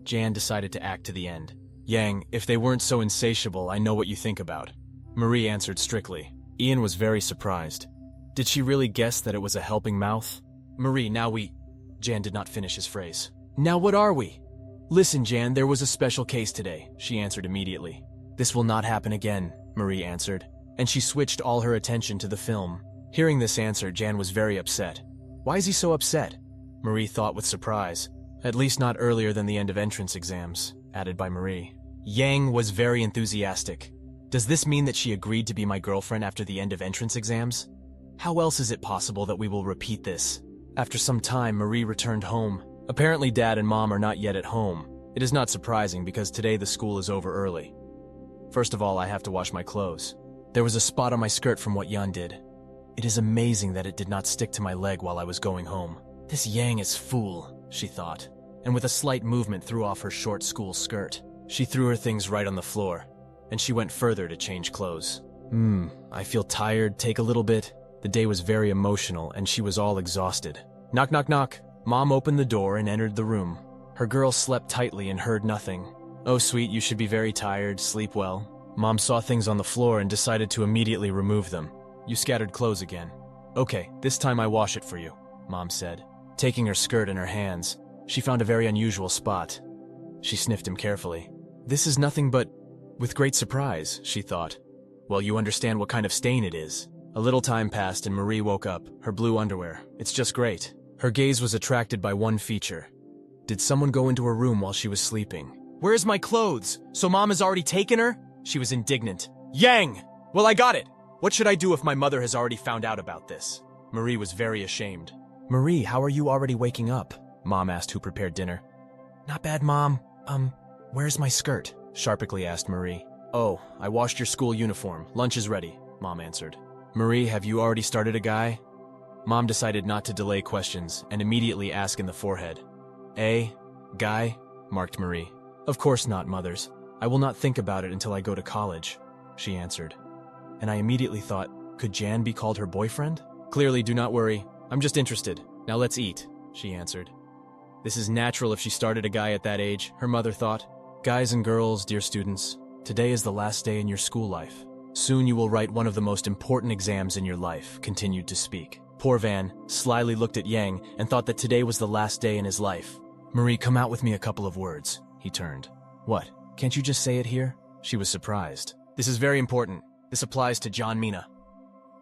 Jan decided to act to the end. Yang, if they weren't so insatiable, I know what you think about. Marie answered strictly. Ian was very surprised. Did she really guess that it was a helping mouth? Marie, now we... Jan did not finish his phrase. Now what are we? Listen, Jan, there was a special case today, she answered immediately. This will not happen again, Marie answered, and she switched all her attention to the film. Hearing this answer, Jan was very upset. Why is he so upset? Marie thought with surprise. At least not earlier than the end of entrance exams, added by Marie. Yang was very enthusiastic. Does this mean that she agreed to be my girlfriend after the end of entrance exams? How else is it possible that we will repeat this? After some time, Marie returned home. Apparently Dad and Mom are not yet at home. It is not surprising because today the school is over early. First of all, I have to wash my clothes. There was a spot on my skirt from what Jan did. It is amazing that it did not stick to my leg while I was going home. This Yang is fool, she thought, and with a slight movement threw off her short school skirt. She threw her things right on the floor, and she went further to change clothes. I feel tired, take a little bit. The day was very emotional, and she was all exhausted. Knock, knock, knock. Mom opened the door and entered the room. Her girl slept tightly and heard nothing. Oh, sweet, you should be very tired, sleep well. Mom saw things on the floor and decided to immediately remove them. You scattered clothes again. Okay, this time I wash it for you, Mom said. Taking her skirt in her hands, she found a very unusual spot. She sniffed him carefully. This is nothing but... With great surprise, she thought. Well, you understand what kind of stain it is. A little time passed and Marie woke up, her blue underwear. It's just great. Her gaze was attracted by one feature. Did someone go into her room while she was sleeping? Where's my clothes? So Mom has already taken her? She was indignant. Yang! Well, I got it! What should I do if my mother has already found out about this? Marie was very ashamed. Marie, how are you already waking up? Mom asked who prepared dinner. Not bad, Mom. Where's my skirt? Sharply asked Marie. Oh, I washed your school uniform. Lunch is ready, Mom answered. Marie, have you already started a guy? Mom decided not to delay questions and immediately asked in the forehead. A guy? Marked Marie. Of course not, mothers. I will not think about it until I go to college, she answered. And I immediately thought, could Jan be called her boyfriend? Clearly, do not worry. I'm just interested. Now let's eat, she answered. This is natural if she started a guy at that age, her mother thought. Guys and girls, dear students, today is the last day in your school life. Soon you will write one of the most important exams in your life, continued to speak. Poor Van slyly looked at Yang and thought that today was the last day in his life. Marie, come out with me a couple of words, he turned. What? Can't you just say it here? She was surprised. This is very important. This applies to John Mina.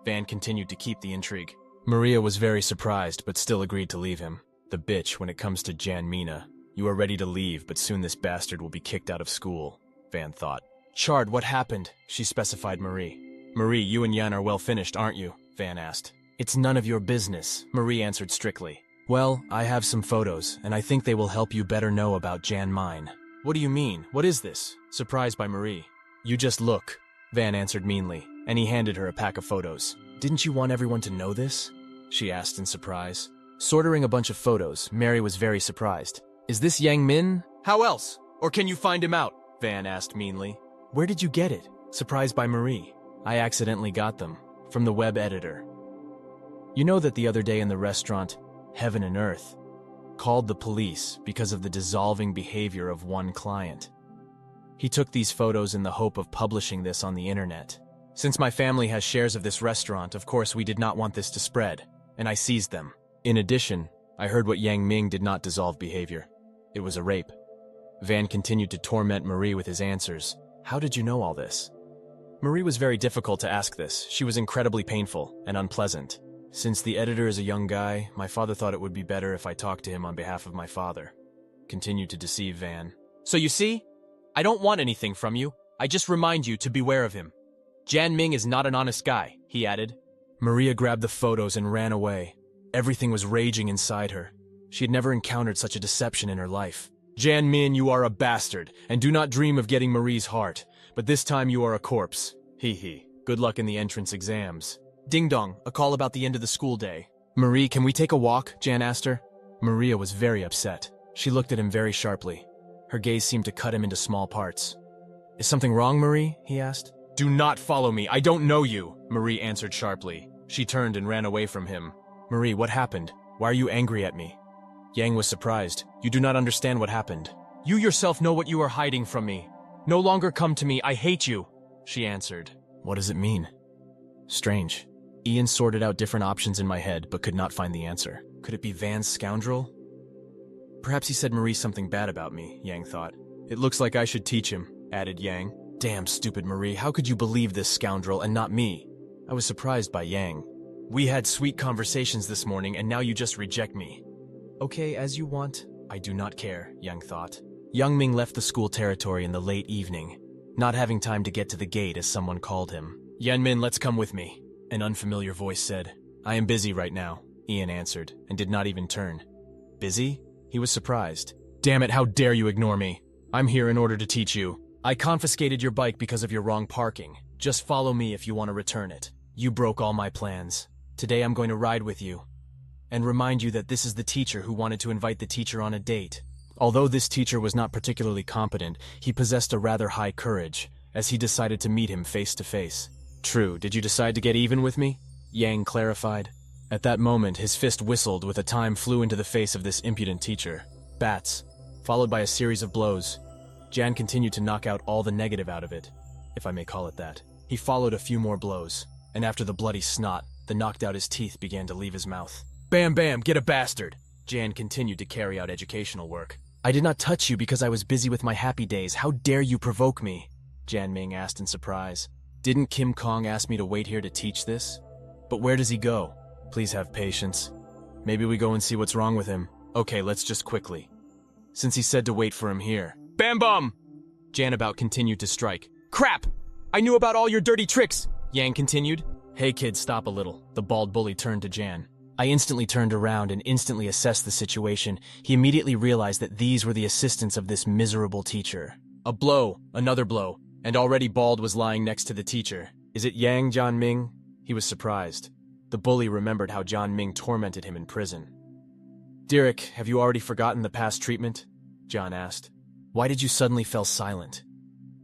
Van continued to keep the intrigue. Maria was very surprised, but still agreed to leave him. The bitch when it comes to Jan Mina. You are ready to leave, but soon this bastard will be kicked out of school, Van thought. Chard, what happened? She specified Marie. Marie, you and Jan are well finished, aren't you? Van asked. It's none of your business, Marie answered strictly. Well, I have some photos, and I think they will help you better know about Jan Mine. What do you mean? What is this? Surprised by Marie. You just look, Van answered meanly, and he handed her a pack of photos. Didn't you want everyone to know this? She asked in surprise. Sorting a bunch of photos, Mary was very surprised. Is this Yang Min? How else? Or can you find him out? Van asked meanly. Where did you get it? Surprised by Marie. I accidentally got them. From the web editor. You know that the other day in the restaurant, Heaven and Earth, called the police because of the dissolving behavior of one client. He took these photos in the hope of publishing this on the internet. Since my family has shares of this restaurant, of course we did not want this to spread, and I seized them. In addition, I heard what Yang Ming did not dissolve behavior. It was a rape. Van continued to torment Marie with his answers. How did you know all this? Marie was very difficult to ask this. She was incredibly painful and unpleasant. Since the editor is a young guy, my father thought it would be better if I talked to him on behalf of my father. Continued to deceive Van. So you see? I don't want anything from you. I just remind you to beware of him. Jan Ming is not an honest guy, he added. Maria grabbed the photos and ran away. Everything was raging inside her. She had never encountered such a deception in her life. Jan Min, you are a bastard, and do not dream of getting Marie's heart. But this time you are a corpse. Hee hee. Good luck in the entrance exams. Ding dong, a call about the end of the school day. Marie, can we take a walk? Jan asked her. Maria was very upset. She looked at him very sharply. Her gaze seemed to cut him into small parts. Is something wrong, Marie? He asked. Do not follow me. I don't know you, Marie answered sharply. She turned and ran away from him. Marie, what happened? Why are you angry at me? Yang was surprised. You do not understand what happened. You yourself know what you are hiding from me. No longer come to me. I hate you, she answered. What does it mean? Strange. Ian sorted out different options in my head, but could not find the answer. Could it be Van's scoundrel? Perhaps he said Marie something bad about me, Yang thought. It looks like I should teach him, added Yang. Damn stupid Marie, how could you believe this scoundrel and not me? I was surprised by Yang. We had sweet conversations this morning and now you just reject me. Okay, as you want. I do not care, Yang thought. Young Ming left the school territory in the late evening, not having time to get to the gate as someone called him. Yanmin, let's come with me. An unfamiliar voice said. I am busy right now, Ian answered, and did not even turn. Busy? He was surprised. Damn it, how dare you ignore me? I'm here in order to teach you. I confiscated your bike because of your wrong parking. Just follow me if you want to return it. You broke all my plans. Today I'm going to ride with you and remind you that this is the teacher who wanted to invite the teacher on a date. Although this teacher was not particularly competent, he possessed a rather high courage, as he decided to meet him face to face. True, did you decide to get even with me? Yang clarified. At that moment, his fist whistled with a time flew into the face of this impudent teacher. Bats, followed by a series of blows. Jan continued to knock out all the negative out of it, if I may call it that. He followed a few more blows, and after the bloody snot that knocked out his teeth began to leave his mouth. Bam bam, get a bastard! Jan continued to carry out educational work. I did not touch you because I was busy with my happy days. How dare you provoke me? Jan Ming asked in surprise. Didn't Kim Kong ask me to wait here to teach this? But where does he go? Please have patience. Maybe we go and see what's wrong with him. Okay, let's just quickly. Since he said to wait for him here. Bam bum! Jan about continued to strike. Crap! I knew about all your dirty tricks! Yang continued. Hey kid, stop a little. The bald bully turned to Jan. I instantly turned around and instantly assessed the situation. He immediately realized that these were the assistants of this miserable teacher. A blow, another blow, and already Bald was lying next to the teacher. Is it Yang, John Ming? He was surprised. The bully remembered how John Ming tormented him in prison. Derek, have you already forgotten the past treatment? John asked. Why did you suddenly fell silent?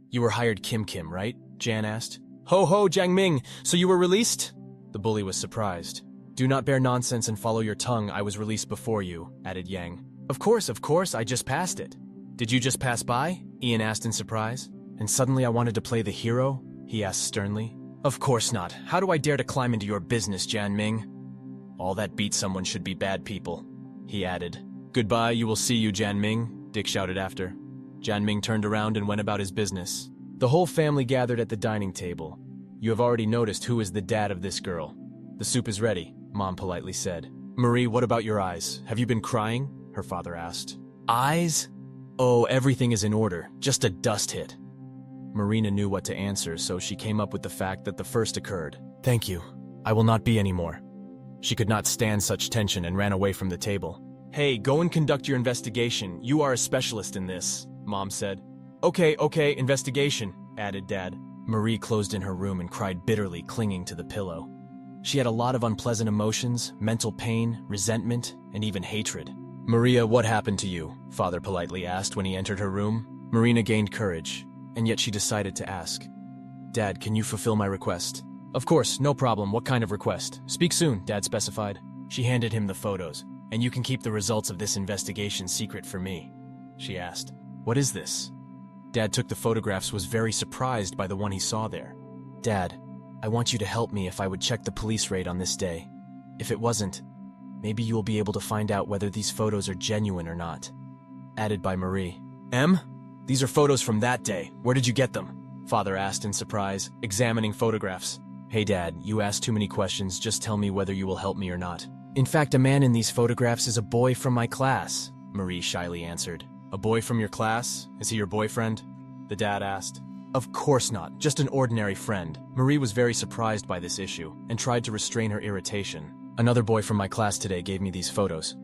You were hired Kim, right? Jan asked. Ho ho, Jiang Ming, so you were released? The bully was surprised. Do not bear nonsense and follow your tongue. I was released before you, added Yang. Of course, I just passed it. Did you just pass by? Ian asked in surprise. And suddenly I wanted to play the hero? He asked sternly. Of course not. How do I dare to climb into your business, Jan Ming? All that beat someone should be bad people, he added. Goodbye, you will see you, Jan Ming, Dick shouted after. Jan Ming turned around and went about his business. The whole family gathered at the dining table. You have already noticed who is the dad of this girl. The soup is ready, Mom politely said. Marie, what about your eyes? Have you been crying? Her father asked. Eyes? Oh, everything is in order. Just a dust hit. Marina knew what to answer, so she came up with the fact that the first occurred. Thank you. I will not be anymore. She could not stand such tension and ran away from the table. Hey, go and conduct your investigation. You are a specialist in this, Mom said. Okay, investigation, added Dad. Marie closed in her room and cried bitterly, clinging to the pillow. She had a lot of unpleasant emotions, mental pain, resentment, and even hatred. Maria, what happened to you? Father politely asked when he entered her room. Marina gained courage, and yet she decided to ask. Dad, can you fulfill my request? Of course, no problem. What kind of request? Speak soon, Dad specified. She handed him the photos. And you can keep the results of this investigation secret for me, she asked. What is this? Dad took the photographs, was very surprised by the one he saw there. Dad, I want you to help me if I would check the police raid on this day. If it wasn't, maybe you will be able to find out whether these photos are genuine or not. Added by Marie. Em? These are photos from that day. Where did you get them? Father asked in surprise, examining photographs. Hey Dad, you asked too many questions. Just tell me whether you will help me or not. In fact, a man in these photographs is a boy from my class, Marie shyly answered. A boy from your class? Is he your boyfriend? The dad asked. Of course not, just an ordinary friend. Marie was very surprised by this issue and tried to restrain her irritation. Another boy from my class today gave me these photos.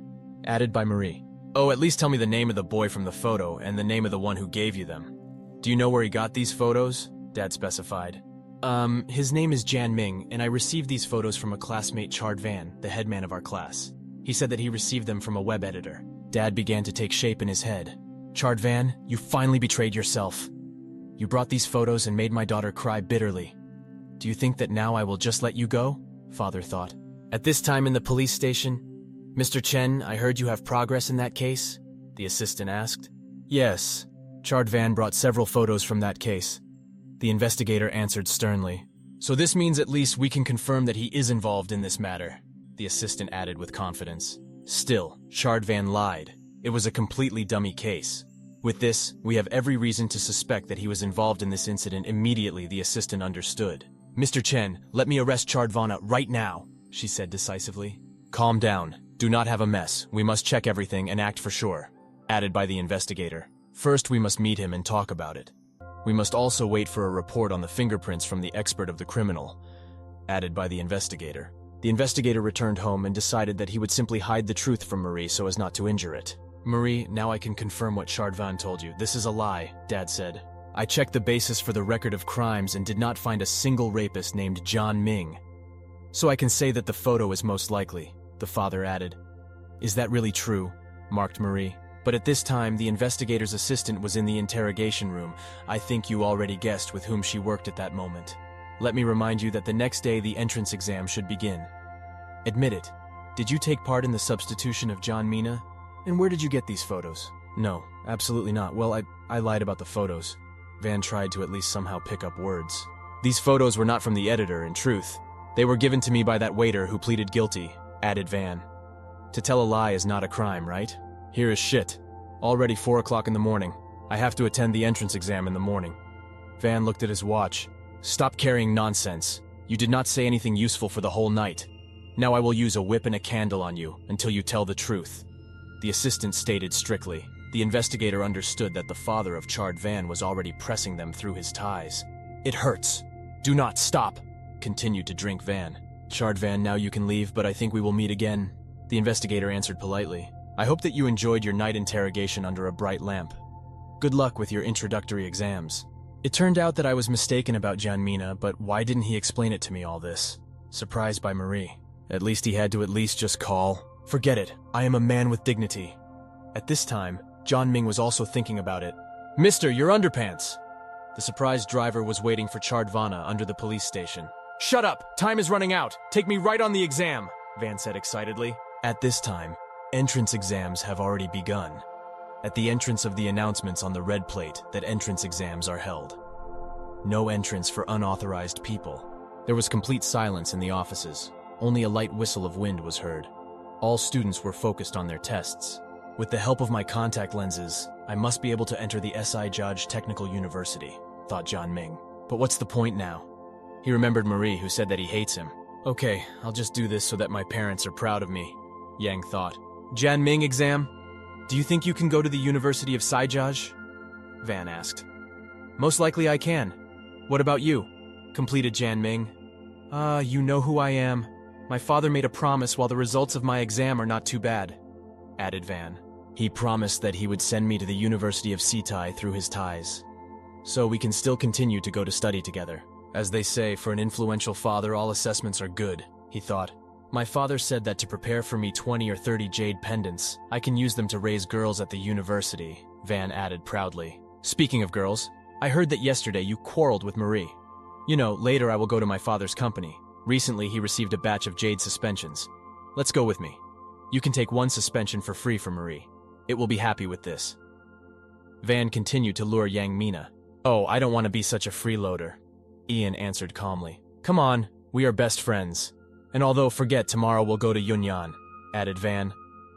Added by Marie. Oh, at least tell me the name of the boy from the photo and the name of the one who gave you them. Do you know where he got these photos? Dad specified. His name is Jan Ming, and I received these photos from a classmate, Chard Van, the headman of our class. He said that he received them from a web editor. Dad began to take shape in his head. Chard Van, you finally betrayed yourself. You brought these photos and made my daughter cry bitterly. Do you think that now I will just let you go? Father thought. At this time in the police station, Mr. Chen, I heard you have progress in that case? The assistant asked. Yes. Chard Van brought several photos from that case. The investigator answered sternly. So this means at least we can confirm that he is involved in this matter, the assistant added with confidence. Still, Chard Van lied. It was a completely dummy case. With this, we have every reason to suspect that he was involved in this incident. Immediately, the assistant understood. Mr. Chen, let me arrest Chard Van right now, she said decisively. Calm down. Do not have a mess. We must check everything and act for sure, added by the investigator. First, we must meet him and talk about it. We must also wait for a report on the fingerprints from the expert of the criminal, added by the investigator. The investigator returned home and decided that he would simply hide the truth from Marie so as not to injure it. Marie, now I can confirm what Chard Van told you. This is a lie, Dad said. I checked the basis for the record of crimes and did not find a single rapist named John Ming. So I can say that the photo is most likely, the father added. Is that really true? Marked Marie. But at this time, the investigator's assistant was in the interrogation room. I think you already guessed with whom she worked at that moment. Let me remind you that the next day the entrance exam should begin. Admit it. Did you take part in the substitution of John Mina? And where did you get these photos? No, absolutely not. Well, I lied about the photos. Van tried to at least somehow pick up words. These photos were not from the editor, in truth. They were given to me by that waiter who pleaded guilty, added Van. To tell a lie is not a crime, right? Here is shit. Already 4 o'clock in the morning. I have to attend the entrance exam in the morning. Van looked at his watch. Stop carrying nonsense. You did not say anything useful for the whole night. Now I will use a whip and a candle on you until you tell the truth. The assistant stated strictly. The investigator understood that the father of Chard Van was already pressing them through his ties. It hurts. Do not stop. Continued to drink Van. Chard Van, now you can leave, but I think we will meet again. The investigator answered politely. I hope that you enjoyed your night interrogation under a bright lamp. Good luck with your introductory exams. It turned out that I was mistaken about John Mina, but why didn't he explain it to me all this? Surprised by Marie. At least he had to at least just call. Forget it. I am a man with dignity. At this time, John Ming was also thinking about it. Mister, your underpants! The surprised driver was waiting for Chardvana under the police station. Shut up! Time is running out! Take me right on the exam! Van said excitedly. At this time, entrance exams have already begun. At the entrance of the announcements on the red plate that entrance exams are held. No entrance for unauthorized people. There was complete silence in the offices. Only a light whistle of wind was heard. All students were focused on their tests. With the help of my contact lenses, I must be able to enter the SI Judge Technical University, thought John Ming. But what's the point now? He remembered Marie, who said that he hates him. Okay, I'll just do this so that my parents are proud of me, Yang thought. Jan Ming exam? Do you think you can go to the University of Saijaj? Van asked. Most likely I can. What about you? Completed Jan Ming. You know who I am. My father made a promise while the results of my exam are not too bad, added Van. He promised that he would send me to the University of Sitai through his ties. So we can still continue to go to study together. As they say, for an influential father, all assessments are good, he thought. My father said that to prepare for me 20 or 30 jade pendants, I can use them to raise girls at the university, Van added proudly. Speaking of girls, I heard that yesterday you quarreled with Marie. You know, later I will go to my father's company. Recently he received a batch of jade suspensions. Let's go with me. You can take one suspension for free for Marie. It will be happy with this. Van continued to lure Yang Mina. Oh, I don't want to be such a freeloader. Ian answered calmly. Come on, we are best friends. And although forget tomorrow we'll go to Yunnan, added Van.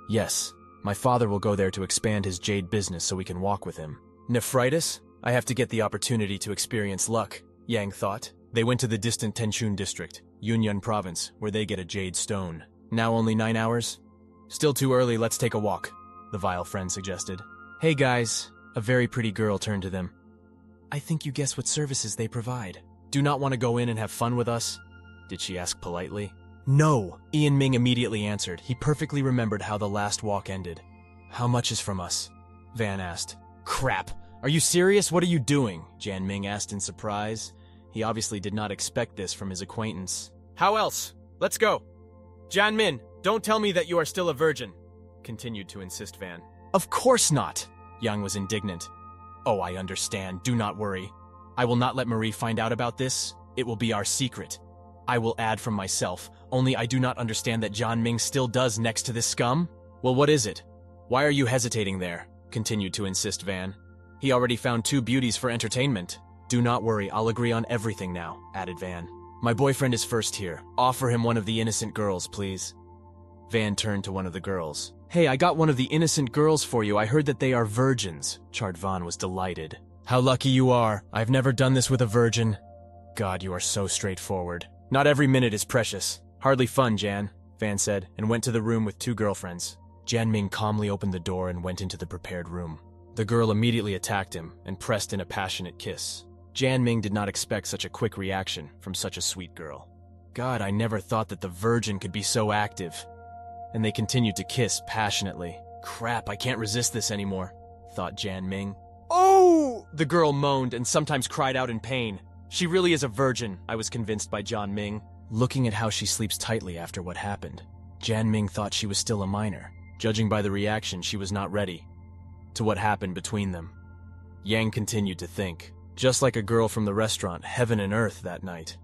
Yes, my father will go there to expand his jade business so we can walk with him. Nephritis? I have to get the opportunity to experience luck, Yang thought. They went to the distant Tenchun district, Yunnan province, where they get a jade stone. Now only 9 hours? Still too early, let's take a walk, the vile friend suggested. Hey guys, a very pretty girl turned to them. I think you guess what services they provide. Do not want to go in and have fun with us? Did she ask politely? No, Ian Ming immediately answered. He perfectly remembered how the last walk ended. How much is from us? Van asked. Crap! Are you serious? What are you doing? Jan Ming asked in surprise. He obviously did not expect this from his acquaintance. How else? Let's go! Jan Min, don't tell me that you are still a virgin, continued to insist Van. Of course not! Yang was indignant. Oh, I understand. Do not worry. I will not let Marie find out about this. It will be our secret. I will add from myself, only I do not understand that John Ming still does next to this scum? Well, what is it? Why are you hesitating there? Continued to insist Van. He already found 2 beauties for entertainment. Do not worry, I'll agree on everything now, added Van. My boyfriend is first here. Offer him one of the innocent girls, please. Van turned to one of the girls. Hey, I got one of the innocent girls for you. I heard that they are virgins. Chardvan was delighted. How lucky you are. I've never done this with a virgin. God, you are so straightforward. Not every minute is precious. Hardly fun, Jan, Van said, and went to the room with 2 girlfriends. Jan Ming calmly opened the door and went into the prepared room. The girl immediately attacked him and pressed in a passionate kiss. Jan Ming did not expect such a quick reaction from such a sweet girl. God, I never thought that the virgin could be so active. And they continued to kiss passionately. Crap, I can't resist this anymore, thought Jan Ming. Oh! The girl moaned and sometimes cried out in pain. She really is a virgin, I was convinced by John Ming. Looking at how she sleeps tightly after what happened, Jan Ming thought she was still a minor. Judging by the reaction, she was not ready to what happened between them. Yang continued to think, just like a girl from the restaurant Heaven and Earth that night.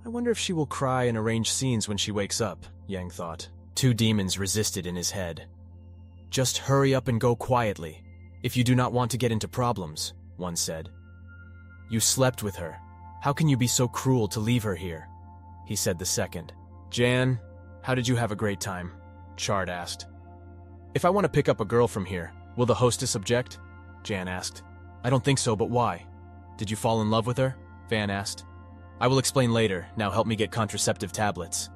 I wonder if she will cry and arrange scenes when she wakes up, Yang thought. Two demons resisted in his head. Just hurry up and go quietly, if you do not want to get into problems, one said. You slept with her. How can you be so cruel to leave her here? He said the second. Jan, how did you have a great time? Chard asked. If I want to pick up a girl from here, will the hostess object? Jan asked. I don't think so, but why? Did you fall in love with her? Van asked. I will explain later, now help me get contraceptive tablets,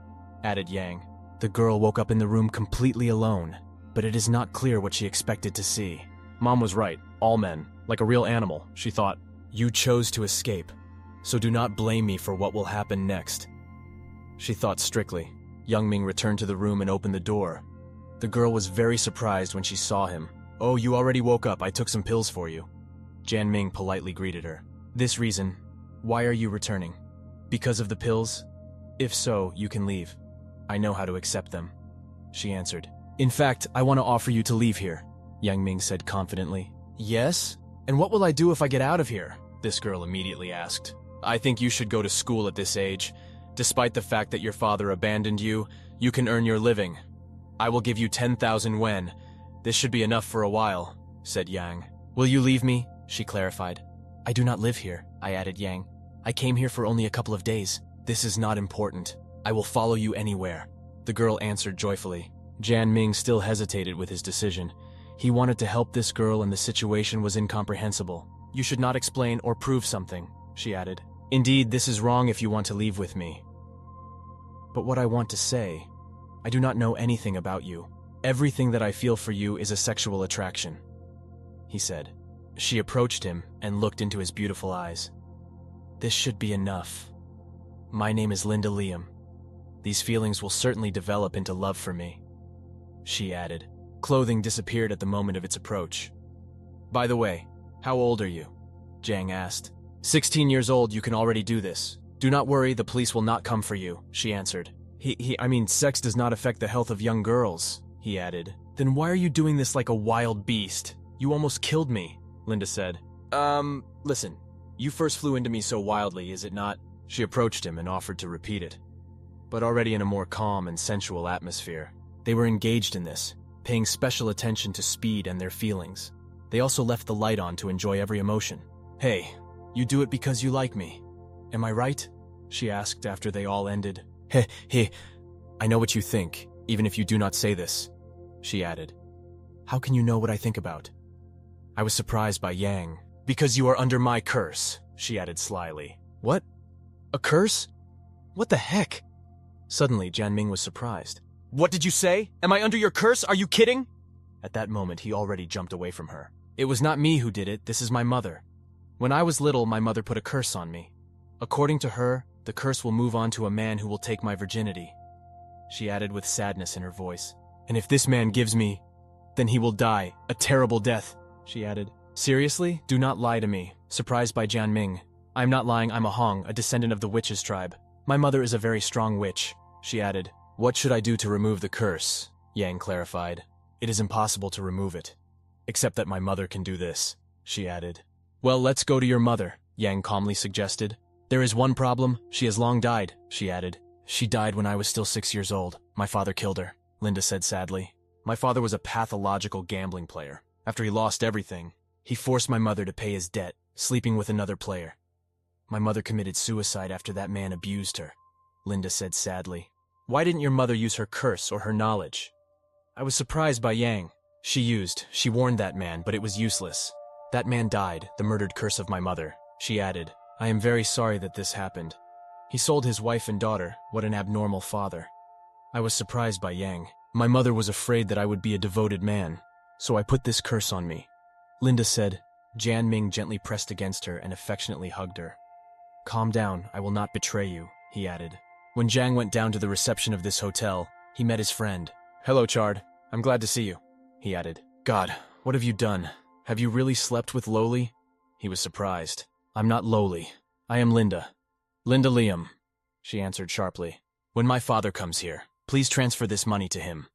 added Yang. The girl woke up in the room completely alone, but it is not clear what she expected to see. Mom was right, all men, like a real animal, she thought. You chose to escape, so do not blame me for what will happen next. She thought strictly. Young Ming returned to the room and opened the door. The girl was very surprised when she saw him. Oh, you already woke up, I took some pills for you. Jan Ming politely greeted her. This reason, why are you returning? Because of the pills? If so, you can leave. I know how to accept them, she answered. In fact, I want to offer you to leave here, Yang Ming said confidently. Yes? And what will I do if I get out of here? This girl immediately asked. I think you should go to school at this age. Despite the fact that your father abandoned you, you can earn your living. I will give you 10,000 wen. This should be enough for a while, said Yang. Will you leave me? She clarified. I do not live here, I added Yang. I came here for only a couple of days. This is not important. I will follow you anywhere, the girl answered joyfully. Jan Ming still hesitated with his decision. He wanted to help this girl and the situation was incomprehensible. You should not explain or prove something, she added. Indeed, this is wrong if you want to leave with me. But what I want to say, I do not know anything about you. Everything that I feel for you is a sexual attraction, he said. She approached him and looked into his beautiful eyes. This should be enough. My name is Linda Liam. These feelings will certainly develop into love for me, she added. Clothing disappeared at the moment of its approach. By the way, how old are you? Jang asked. 16 years old, you can already do this. Do not worry, the police will not come for you, she answered. I mean, sex does not affect the health of young girls, he added. Then why are you doing this like a wild beast? You almost killed me, Linda said. Listen, you first flew into me so wildly, is it not? She approached him and offered to repeat it, but already in a more calm and sensual atmosphere. They were engaged in this, paying special attention to speed and their feelings. They also left the light on to enjoy every emotion. Hey, you do it because you like me. Am I right? She asked after they all ended. Hey, I know what you think, even if you do not say this, she added. How can you know what I think about? I was surprised by Yang. Because you are under my curse, she added slyly. What? A curse? What the heck? Suddenly, Jan Ming was surprised. What did you say? Am I under your curse? Are you kidding? At that moment, he already jumped away from her. It was not me who did it, this is my mother. When I was little, my mother put a curse on me. According to her, the curse will move on to a man who will take my virginity, she added with sadness in her voice. And if this man gives me, then he will die, a terrible death, she added. Seriously? Do not lie to me, surprised by Jan Ming. I'm not lying, I'm a Hong, a descendant of the witches tribe. My mother is a very strong witch, she added. What should I do to remove the curse? Yang clarified. It is impossible to remove it, except that my mother can do this, she added. Well, let's go to your mother, Yang calmly suggested. There is one problem, she has long died, she added. She died when I was still 6 years old. My father killed her, Linda said sadly. My father was a pathological gambling player. After he lost everything, he forced my mother to pay his debt, sleeping with another player. My mother committed suicide after that man abused her, Linda said sadly. Why didn't your mother use her curse or her knowledge? I was surprised by Yang. She warned that man, but it was useless. That man died, the murdered curse of my mother, she added. I am very sorry that this happened. He sold his wife and daughter, what an abnormal father. I was surprised by Yang. My mother was afraid that I would be a devoted man, so I put this curse on me, Linda said. Jan Ming gently pressed against her and affectionately hugged her. Calm down, I will not betray you, he added. When Zhang went down to the reception of this hotel, he met his friend. Hello, Chard. I'm glad to see you, he added. God, what have you done? Have you really slept with Lowly? He was surprised. I'm not Lowly. I am Linda. Linda Liam, she answered sharply. When my father comes here, please transfer this money to him.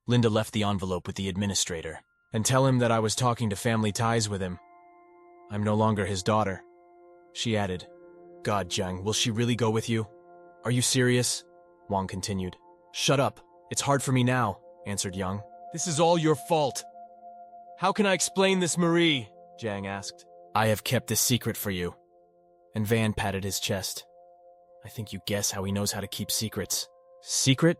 Linda left the envelope with the administrator. And tell him that I was talking to family ties with him. I'm no longer his daughter. She added, God, Jiang, will she really go with you? Are you serious? Wang continued. Shut up. It's hard for me now, answered Yang. This is all your fault. How can I explain this, Marie? Jiang asked. I have kept this secret for you. And Van patted his chest. I think you guess how he knows how to keep secrets. Secret?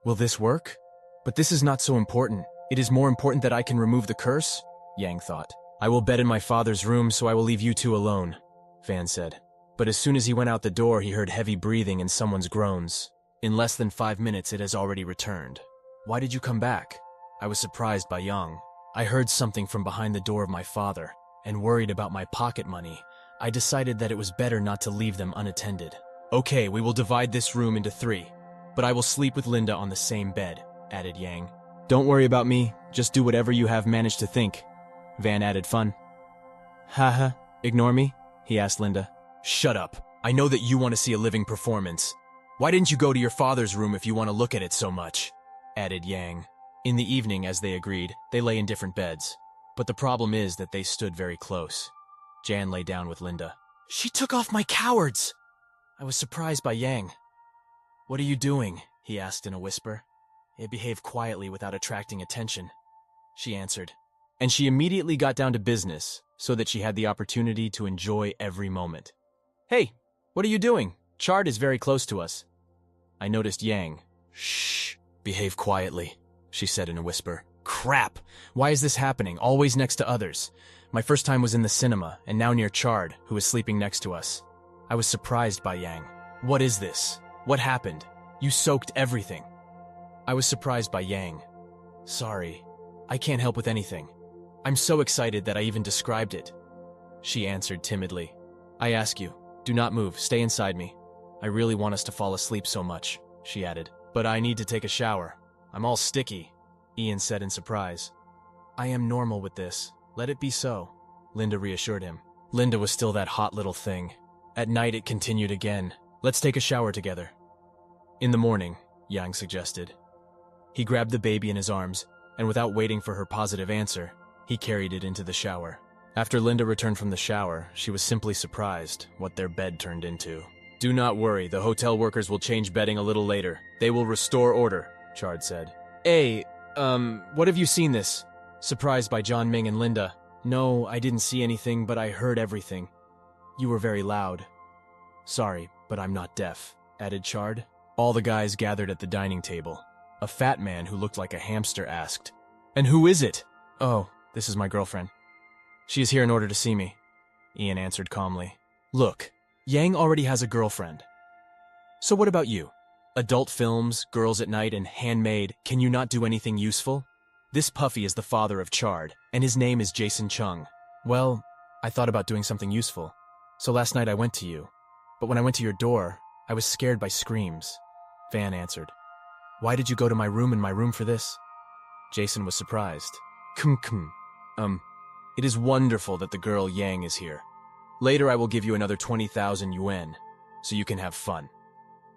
Will this work? But this is not so important. It is more important that I can remove the curse, Yang thought. I will bed in my father's room, so I will leave you two alone, Van said. But as soon as he went out the door, he heard heavy breathing and someone's groans. In less than 5 minutes, it has already returned. Why did you come back? I was surprised by Yang. I heard something from behind the door of my father, and worried about my pocket money, I decided that it was better not to leave them unattended. Okay, we will divide this room into 3, but I will sleep with Linda on the same bed, added Yang. Don't worry about me, just do whatever you have managed to think, Van added fun. Haha, ignore me? He asked Linda. Shut up. I know that you want to see a living performance. Why didn't you go to your father's room if you want to look at it so much? Added Yang. In the evening, as they agreed, they lay in different beds. But the problem is that they stood very close. Jan lay down with Linda. She took off my cowards! I was surprised by Yang. What are you doing? He asked in a whisper. It behaved quietly without attracting attention. She answered. And she immediately got down to business, so that she had the opportunity to enjoy every moment. Hey, what are you doing? Chard is very close to us. I noticed Yang. Shh, behave quietly, she said in a whisper. Crap! Why is this happening, always next to others? My first time was in the cinema, and now near Chard, who is sleeping next to us. I was surprised by Yang. What is this? What happened? You soaked everything. I was surprised by Yang. Sorry, I can't help with anything. I'm so excited that I even described it. She answered timidly. I ask you, do not move, stay inside me. I really want us to fall asleep so much, she added. But I need to take a shower. I'm all sticky, Ian said in surprise. I am normal with this. Let it be so, Linda reassured him. Linda was still that hot little thing. At night it continued again. Let's take a shower together. In the morning, Yang suggested. He grabbed the baby in his arms, and without waiting for her positive answer, he carried it into the shower. After Linda returned from the shower, she was simply surprised what their bed turned into. Do not worry, the hotel workers will change bedding a little later. They will restore order, Chard said. Hey, what have you seen this? Surprised by John, Ming, and Linda. No, I didn't see anything, but I heard everything. You were very loud. Sorry, but I'm not deaf, added Chard. All the guys gathered at the dining table. A fat man who looked like a hamster asked, And who is it? Oh, this is my girlfriend. She is here in order to see me, Ian answered calmly. Look, Yang already has a girlfriend. So what about you? Adult films, girls at night, and handmade, can you not do anything useful? This puffy is the father of Chard, and his name is Jason Chung. Well, I thought about doing something useful. So last night I went to you. But when I went to your door, I was scared by screams. Van answered. Why did you go to my room for this? Jason was surprised. It is wonderful that the girl Yang is here. Later I will give you another 20,000 yuan, so you can have fun,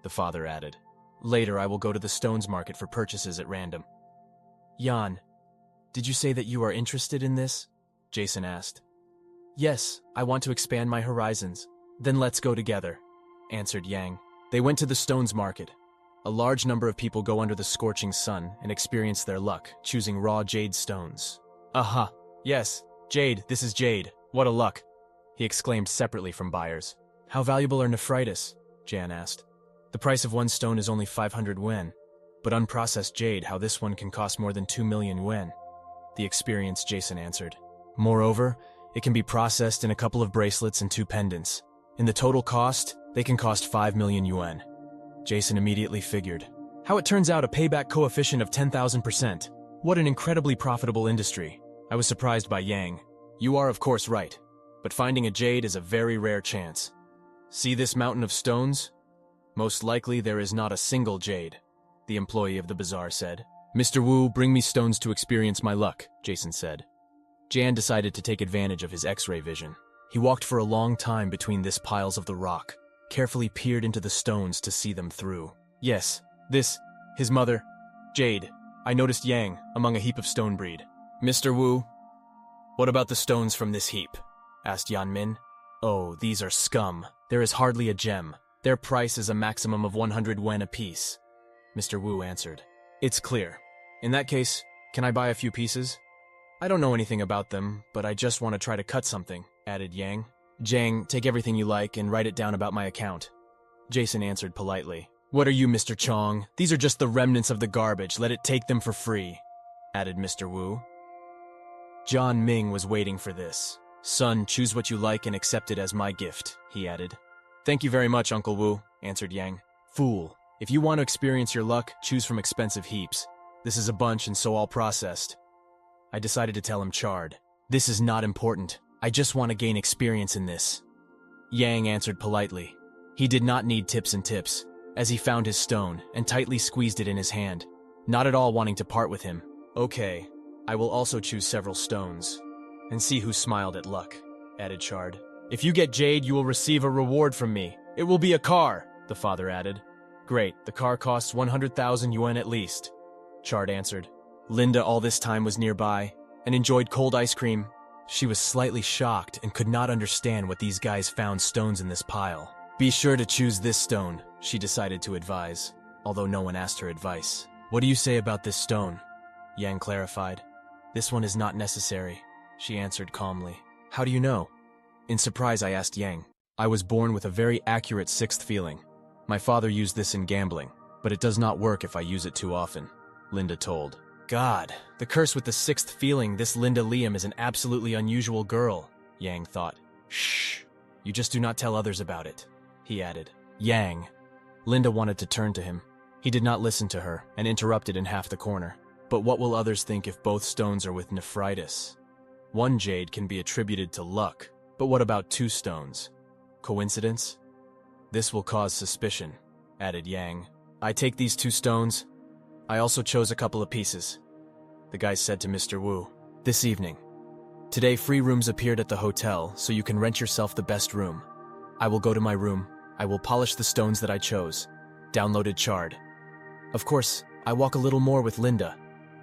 the father added. Later I will go to the stones market for purchases at random. Yan, did you say that you are interested in this? Jason asked. Yes, I want to expand my horizons. Then let's go together, answered Yang. They went to the stones market. A large number of people go under the scorching sun and experience their luck, choosing raw jade stones. Aha, yes, jade, this is jade. What a luck, he exclaimed separately from buyers. How valuable are nephritis? Jan asked. The price of one stone is only 500 yuan, but unprocessed jade, how this one can cost more than 2 million yuan, the experienced Jason answered. Moreover, it can be processed in a couple of bracelets and 2 pendants. In the total cost, they can cost 5 million yuan. Jason immediately figured. How it turns out a payback coefficient of 10,000%. What an incredibly profitable industry. I was surprised by Yang. You are of course right, but finding a jade is a very rare chance. See this mountain of stones? Most likely there is not a single jade, the employee of the bazaar said. Mr. Wu, bring me stones to experience my luck, Jason said. Jan decided to take advantage of his X-ray vision. He walked for a long time between these piles of the rock, carefully peered into the stones to see them through. Yes, his mother, Jade. I noticed Yang among a heap of stone breed. Mr. Wu, what about the stones from this heap? Asked Yan Min. Oh, these are scum. There is hardly a gem. Their price is a maximum of 100 yen apiece. Mr. Wu answered. It's clear. In that case, can I buy a few pieces? I don't know anything about them, but I just want to try to cut something, added Yang. Jang, take everything you like and write it down about my account. Jason answered politely. What are you, Mr. Chong? These are just the remnants of the garbage. Let it take them for free, added Mr. Wu. John Ming was waiting for this. Son, choose what you like and accept it as my gift, he added. Thank you very much, Uncle Wu, answered Yang. Fool, if you want to experience your luck, choose from expensive heaps. This is a bunch and so all processed. I decided to tell him charred. This is not important. I just want to gain experience in this. Yang answered politely. He did not need tips and tips, as he found his stone and tightly squeezed it in his hand, not at all wanting to part with him. Okay, I will also choose several stones, and see who smiled at luck, added Chard. If you get Jade, you will receive a reward from me. It will be a car, the father added. Great, the car costs 100,000 yuan at least, Chard answered. Linda all this time was nearby, and enjoyed cold ice cream. She was slightly shocked and could not understand what these guys found stones in this pile. Be sure to choose this stone, she decided to advise, although no one asked her advice. What do you say about this stone? Yang clarified. This one is not necessary, she answered calmly. How do you know? In surprise, I asked Yang. I was born with a very accurate sixth feeling. My father used this in gambling, but it does not work if I use it too often, Linda told. God, the curse with the sixth feeling, this Linda Liam is an absolutely unusual girl, Yang thought. Shh, you just do not tell others about it, he added. Yang. Linda wanted to turn to him. He did not listen to her and interrupted in half the corner. But what will others think if both stones are with nephritis? One jade can be attributed to luck, but what about two stones? Coincidence? This will cause suspicion, added Yang. I take these two stones. I also chose a couple of pieces, the guy said to Mr. Wu. This evening. Today free rooms appeared at the hotel, so you can rent yourself the best room. I will go to my room. I will polish the stones that I chose. Downloaded Chard. Of course, I walk a little more with Linda,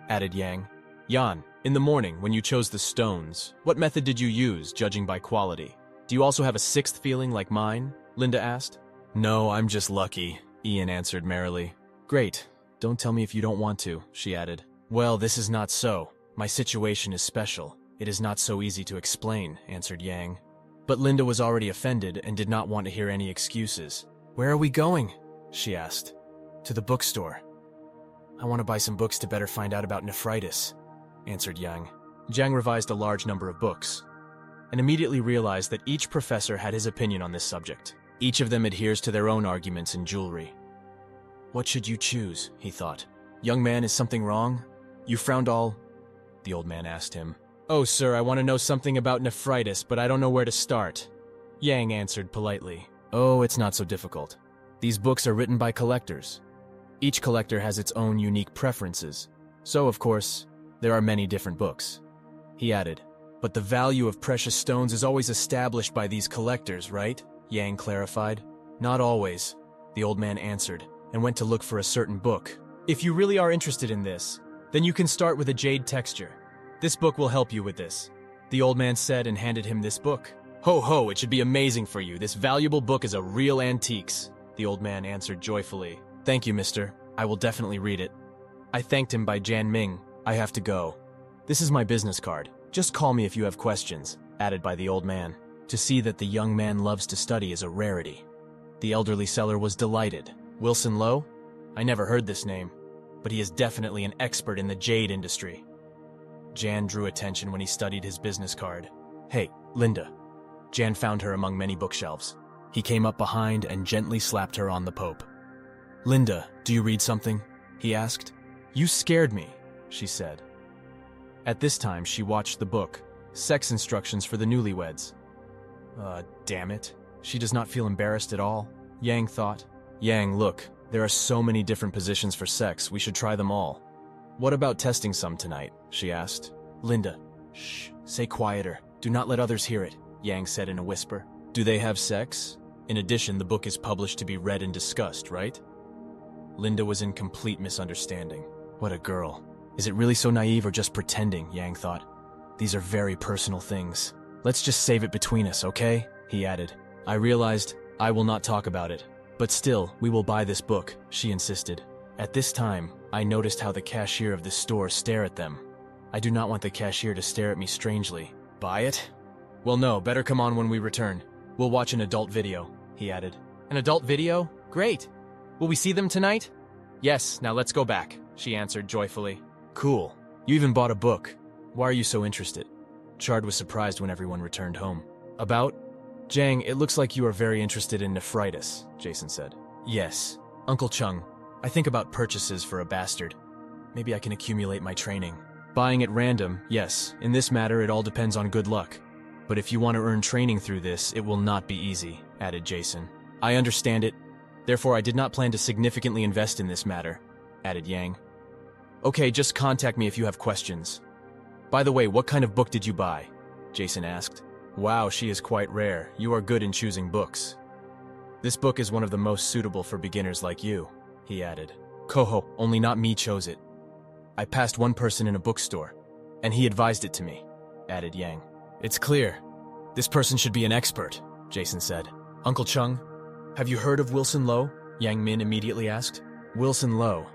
added Yang. Yan, in the morning when you chose the stones, what method did you use, judging by quality? Do you also have a sixth feeling like mine? Linda asked. No, I'm just lucky, Ian answered merrily. Great. Don't tell me if you don't want to, she added. Well, this is not so. My situation is special. It is not so easy to explain, answered Yang. But Linda was already offended and did not want to hear any excuses. Where are we going? She asked. To the bookstore. I want to buy some books to better find out about nephritis, answered Yang. Jiang revised a large number of books, and immediately realized that each professor had his opinion on this subject. Each of them adheres to their own arguments in jewelry. What should you choose? He thought. Young man, is something wrong? You frowned all? The old man asked him. Oh, sir, I want to know something about nephritis, but I don't know where to start. Yang answered politely. Oh, it's not so difficult. These books are written by collectors. Each collector has its own unique preferences. So, of course, there are many different books. He added, but the value of precious stones is always established by these collectors, right? Yang clarified. Not always, the old man answered, and went to look for a certain book. If you really are interested in this, then you can start with a jade texture. This book will help you with this, the old man said and handed him this book. Ho ho, it should be amazing for you. This valuable book is a real antiques, the old man answered joyfully. Thank you, mister. I will definitely read it. I thanked him by Jan Ming. I have to go. This is my business card. Just call me if you have questions, added by the old man. To see that the young man loves to study is a rarity. The elderly seller was delighted. Wilson Lowe? I never heard this name, but he is definitely an expert in the jade industry. Jan drew attention when he studied his business card. Hey, Linda. Jan found her among many bookshelves. He came up behind and gently slapped her on the pope. Linda, do you read something? He asked. You scared me, she said. At this time, she watched the book, Sex Instructions for the Newlyweds. Damn it. She does not feel embarrassed at all, Yang thought. Yang, look, there are so many different positions for sex, we should try them all. What about testing some tonight? She asked. Linda, shh, say quieter. Do not let others hear it, Yang said in a whisper. Do they have sex? In addition, the book is published to be read and discussed, right? Linda was in complete misunderstanding. What a girl. Is it really so naive or just pretending, Yang thought. These are very personal things. Let's just save it between us, okay? He added. I realized I will not talk about it. But still, we will buy this book, she insisted. At this time, I noticed how the cashier of the store stare at them. I do not want the cashier to stare at me strangely. Buy it? Well, no, better come on when we return. We'll watch an adult video, he added. An adult video? Great. Will we see them tonight? Yes, now let's go back, she answered joyfully. Cool. You even bought a book. Why are you so interested? Chard was surprised when everyone returned home. About? Jang, it looks like you are very interested in nephritis, Jason said. Yes. Uncle Chung, I think about purchases for a bastard. Maybe I can accumulate my training. Buying at random, yes. In this matter, it all depends on good luck. But if you want to earn training through this, it will not be easy, added Jason. I understand it. Therefore, I did not plan to significantly invest in this matter, added Yang. Okay, just contact me if you have questions. By the way, what kind of book did you buy? Jason asked. Wow, she is quite rare. You are good in choosing books. This book is one of the most suitable for beginners like you, he added. Koho, only not me chose it. I passed one person in a bookstore, and he advised it to me, added Yang. It's clear. This person should be an expert, Jason said. Uncle Chung, have you heard of Wilson Lo? Yang Min immediately asked. Wilson Lo?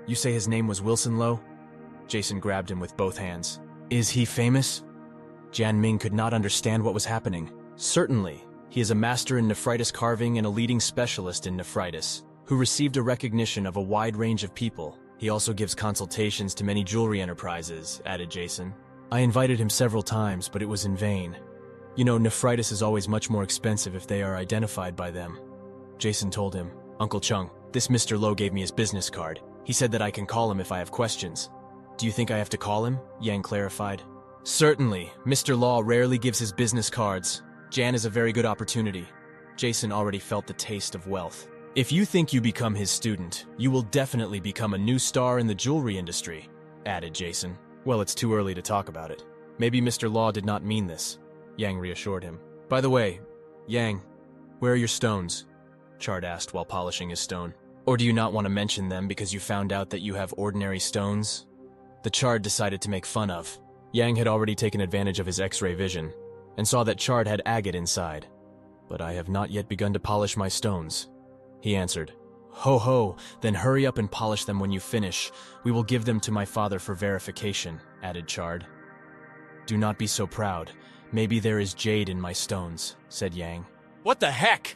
You say his name was Wilson Lo? Jason grabbed him with both hands. Is he famous? Jan Ming could not understand what was happening. Certainly, he is a master in nephritis carving and a leading specialist in nephritis, who received a recognition of a wide range of people. He also gives consultations to many jewelry enterprises, added Jason. I invited him several times, but it was in vain. You know, nephritis is always much more expensive if they are identified by them. Jason told him, Uncle Chung, this Mr. Lo gave me his business card. He said that I can call him if I have questions. Do you think I have to call him? Yang clarified. Certainly. Mr. Law rarely gives his business cards. Jan is a very good opportunity. Jason already felt the taste of wealth. If you think you become his student, you will definitely become a new star in the jewelry industry, added Jason. Well, it's too early to talk about it. Maybe Mr. Law did not mean this, Yang reassured him. By the way, Yang, where are your stones? Chard asked while polishing his stone. Or do you not want to mention them because you found out that you have ordinary stones? The Chard decided to make fun of. Yang had already taken advantage of his X-ray vision and saw that Chard had agate inside. But I have not yet begun to polish my stones, he answered. Ho ho, then hurry up and polish them when you finish. We will give them to my father for verification, added Chard. Do not be so proud. Maybe there is jade in my stones, said Yang. What the heck?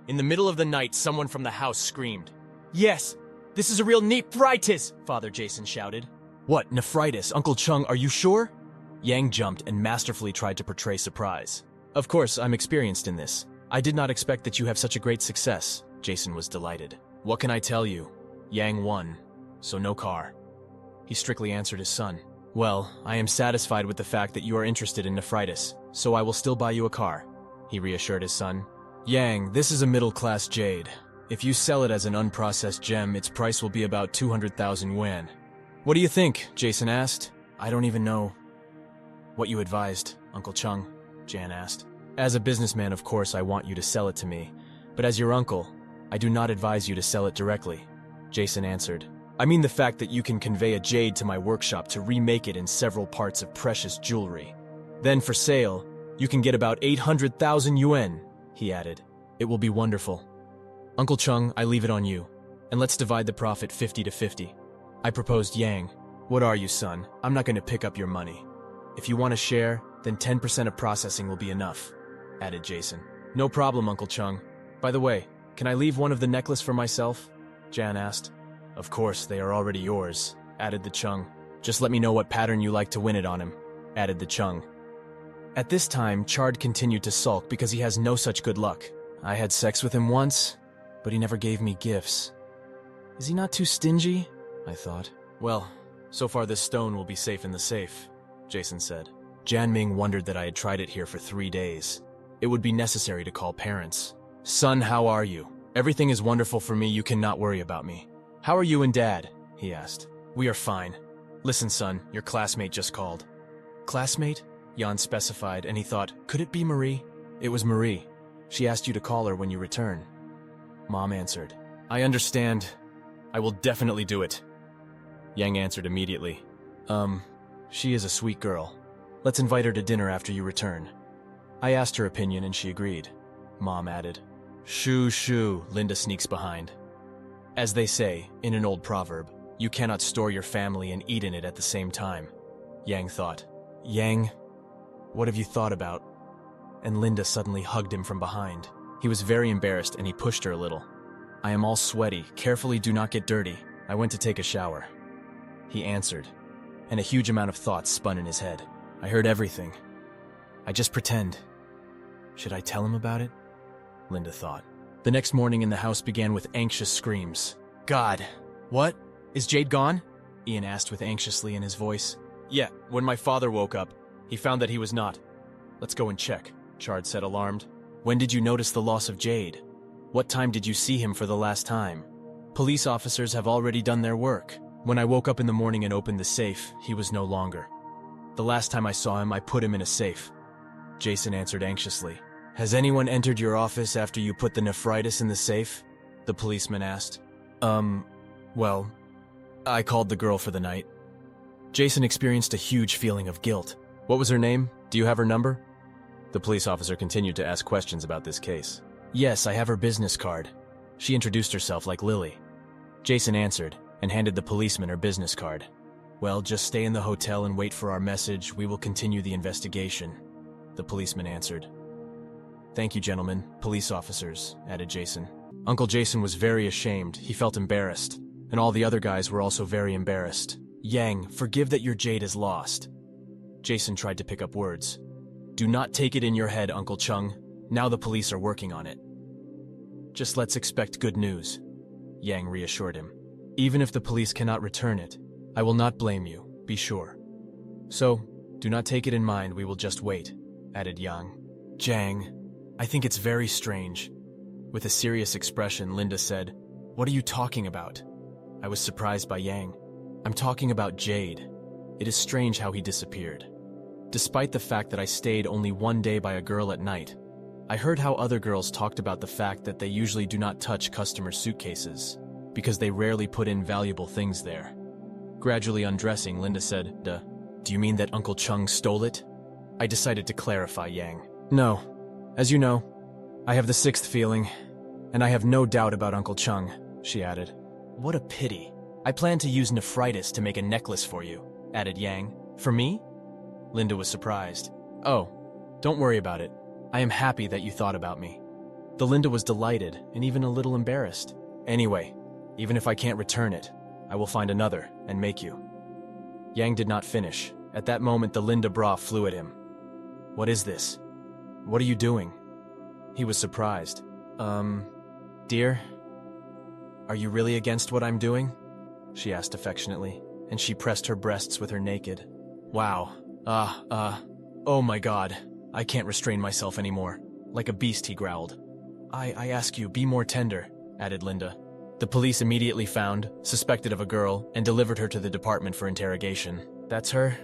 In the middle of the night, someone from the house screamed. Yes, this is a real nephritis, Father Jason shouted. What, nephritis? Uncle Chung, are you sure? Yang jumped and masterfully tried to portray surprise. Of course, I'm experienced in this. I did not expect that you have such a great success. Jason was delighted. What can I tell you? Yang won, so no car. He strictly answered his son. Well, I am satisfied with the fact that you are interested in nephritis, so I will still buy you a car, he reassured his son. Yang, this is a middle-class jade. If you sell it as an unprocessed gem, its price will be about 200,000 yuan. What do you think? Jason asked. I don't even know what you advised, Uncle Chung, Jan asked. As a businessman, of course, I want you to sell it to me, but as your uncle, I do not advise you to sell it directly, Jason answered. I mean the fact that you can convey a jade to my workshop to remake it in several parts of precious jewelry. Then for sale, you can get about 800,000 yuan, he added. It will be wonderful. Uncle Chung, I leave it on you, and let's divide the profit 50-50. I proposed Yang. What are you, son? I'm not going to pick up your money. If you want to share, then 10% of processing will be enough, added Jason. No problem, Uncle Chung. By the way, can I leave one of the necklace for myself? Jan asked. Of course, they are already yours, added the Chung. Just let me know what pattern you like to win it on him, added the Chung. At this time, Chard continued to sulk because he has no such good luck. I had sex with him once, but he never gave me gifts. Is he not too stingy? I thought. Well, so far this stone will be safe in the safe, Jason said. Jan Ming wondered that I had tried it here for 3 days. It would be necessary to call parents. Son, how are you? Everything is wonderful for me, you cannot worry about me. How are you and Dad? He asked. We are fine. Listen, son, your classmate just called. Classmate? Jan specified, and he thought, could it be Marie? It was Marie. She asked you to call her when you return. Mom answered. I understand. I will definitely do it. Yang answered immediately. She is a sweet girl. Let's invite her to dinner after you return. I asked her opinion and she agreed. Mom added. Shoo shoo, Linda sneaks behind. As they say, in an old proverb, you cannot store your family and eat in it at the same time. Yang thought. Yang, what have you thought about? And Linda suddenly hugged him from behind. He was very embarrassed and he pushed her a little. I am all sweaty. Carefully, do not get dirty. I went to take a shower. He answered, and a huge amount of thoughts spun in his head. I heard everything. I just pretend. Should I tell him about it? Linda thought. The next morning in the house began with anxious screams. God, what? Is Jade gone? Ian asked with anxiously in his voice. Yeah, when my father woke up, he found that he was not. Let's go and check, Chard said alarmed. When did you notice the loss of Jade? What time did you see him for the last time? Police officers have already done their work. When I woke up in the morning and opened the safe, he was no longer. The last time I saw him, I put him in a safe. Jason answered anxiously. Has anyone entered your office after you put the nephritis in the safe? The policeman asked. Well, I called the girl for the night. Jason experienced a huge feeling of guilt. What was her name? Do you have her number? The police officer continued to ask questions about this case. Yes, I have her business card. She introduced herself like Lily. Jason answered and handed the policeman her business card. Well, just stay in the hotel and wait for our message. We will continue the investigation, the policeman answered. Thank you, gentlemen, police officers, added Jason. Uncle Jason was very ashamed. He felt embarrassed, and all the other guys were also very embarrassed. Yang, forgive that your Jade is lost. Jason tried to pick up words. Do not take it in your head, Uncle Chung. Now the police are working on it. Just let's expect good news, Yang reassured him. Even if the police cannot return it, I will not blame you, be sure. So, do not take it in mind, we will just wait, added Yang. Jang, I think it's very strange. With a serious expression, Linda said, What are you talking about? I was surprised by Yang. I'm talking about Jade. It is strange how he disappeared. Despite the fact that I stayed only one day by a girl at night, I heard how other girls talked about the fact that they usually do not touch customer suitcases, because they rarely put in valuable things there. Gradually undressing, Linda said, Do you mean that Uncle Chung stole it? I decided to clarify Yang. No. As you know, I have the sixth feeling, and I have no doubt about Uncle Chung, she added. What a pity. I plan to use nephritis to make a necklace for you, added Yang. For me? Linda was surprised. Oh, don't worry about it. I am happy that you thought about me. The Linda was delighted and even a little embarrassed. Anyway, even if I can't return it, I will find another and make you. Yang did not finish. At that moment, the Linda bra flew at him. What is this? What are you doing? He was surprised. Dear? Are you really against what I'm doing? She asked affectionately, and she pressed her breasts with her naked. Wow. Oh my God. I can't restrain myself anymore. Like a beast, he growled. I ask you, be more tender, added Linda. The police immediately found, suspected of a girl, and delivered her to the department for interrogation. That's her?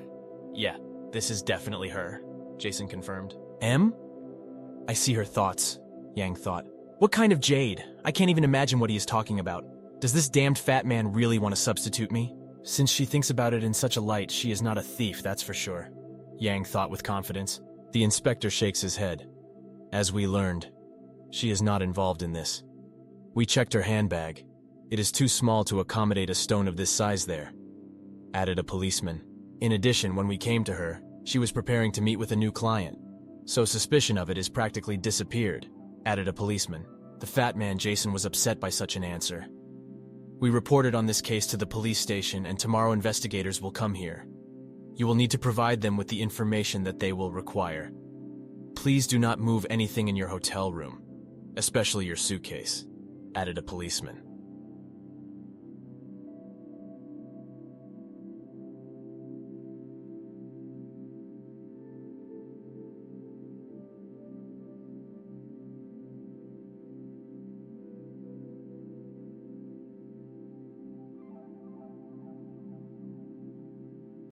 Yeah, this is definitely her, Jason confirmed. M? I see her thoughts, Yang thought. What kind of Jade? I can't even imagine what he is talking about. Does this damned fat man really want to substitute me? Since she thinks about it in such a light, she is not a thief, that's for sure, Yang thought with confidence. The inspector shakes his head. As we learned, she is not involved in this. We checked her handbag. It is too small to accommodate a stone of this size there, added a policeman. In addition, when we came to her, she was preparing to meet with a new client. So suspicion of it is practically disappeared, added a policeman. The fat man Jason was upset by such an answer. We reported on this case to the police station and tomorrow investigators will come here. You will need to provide them with the information that they will require. Please do not move anything in your hotel room, especially your suitcase, added a policeman.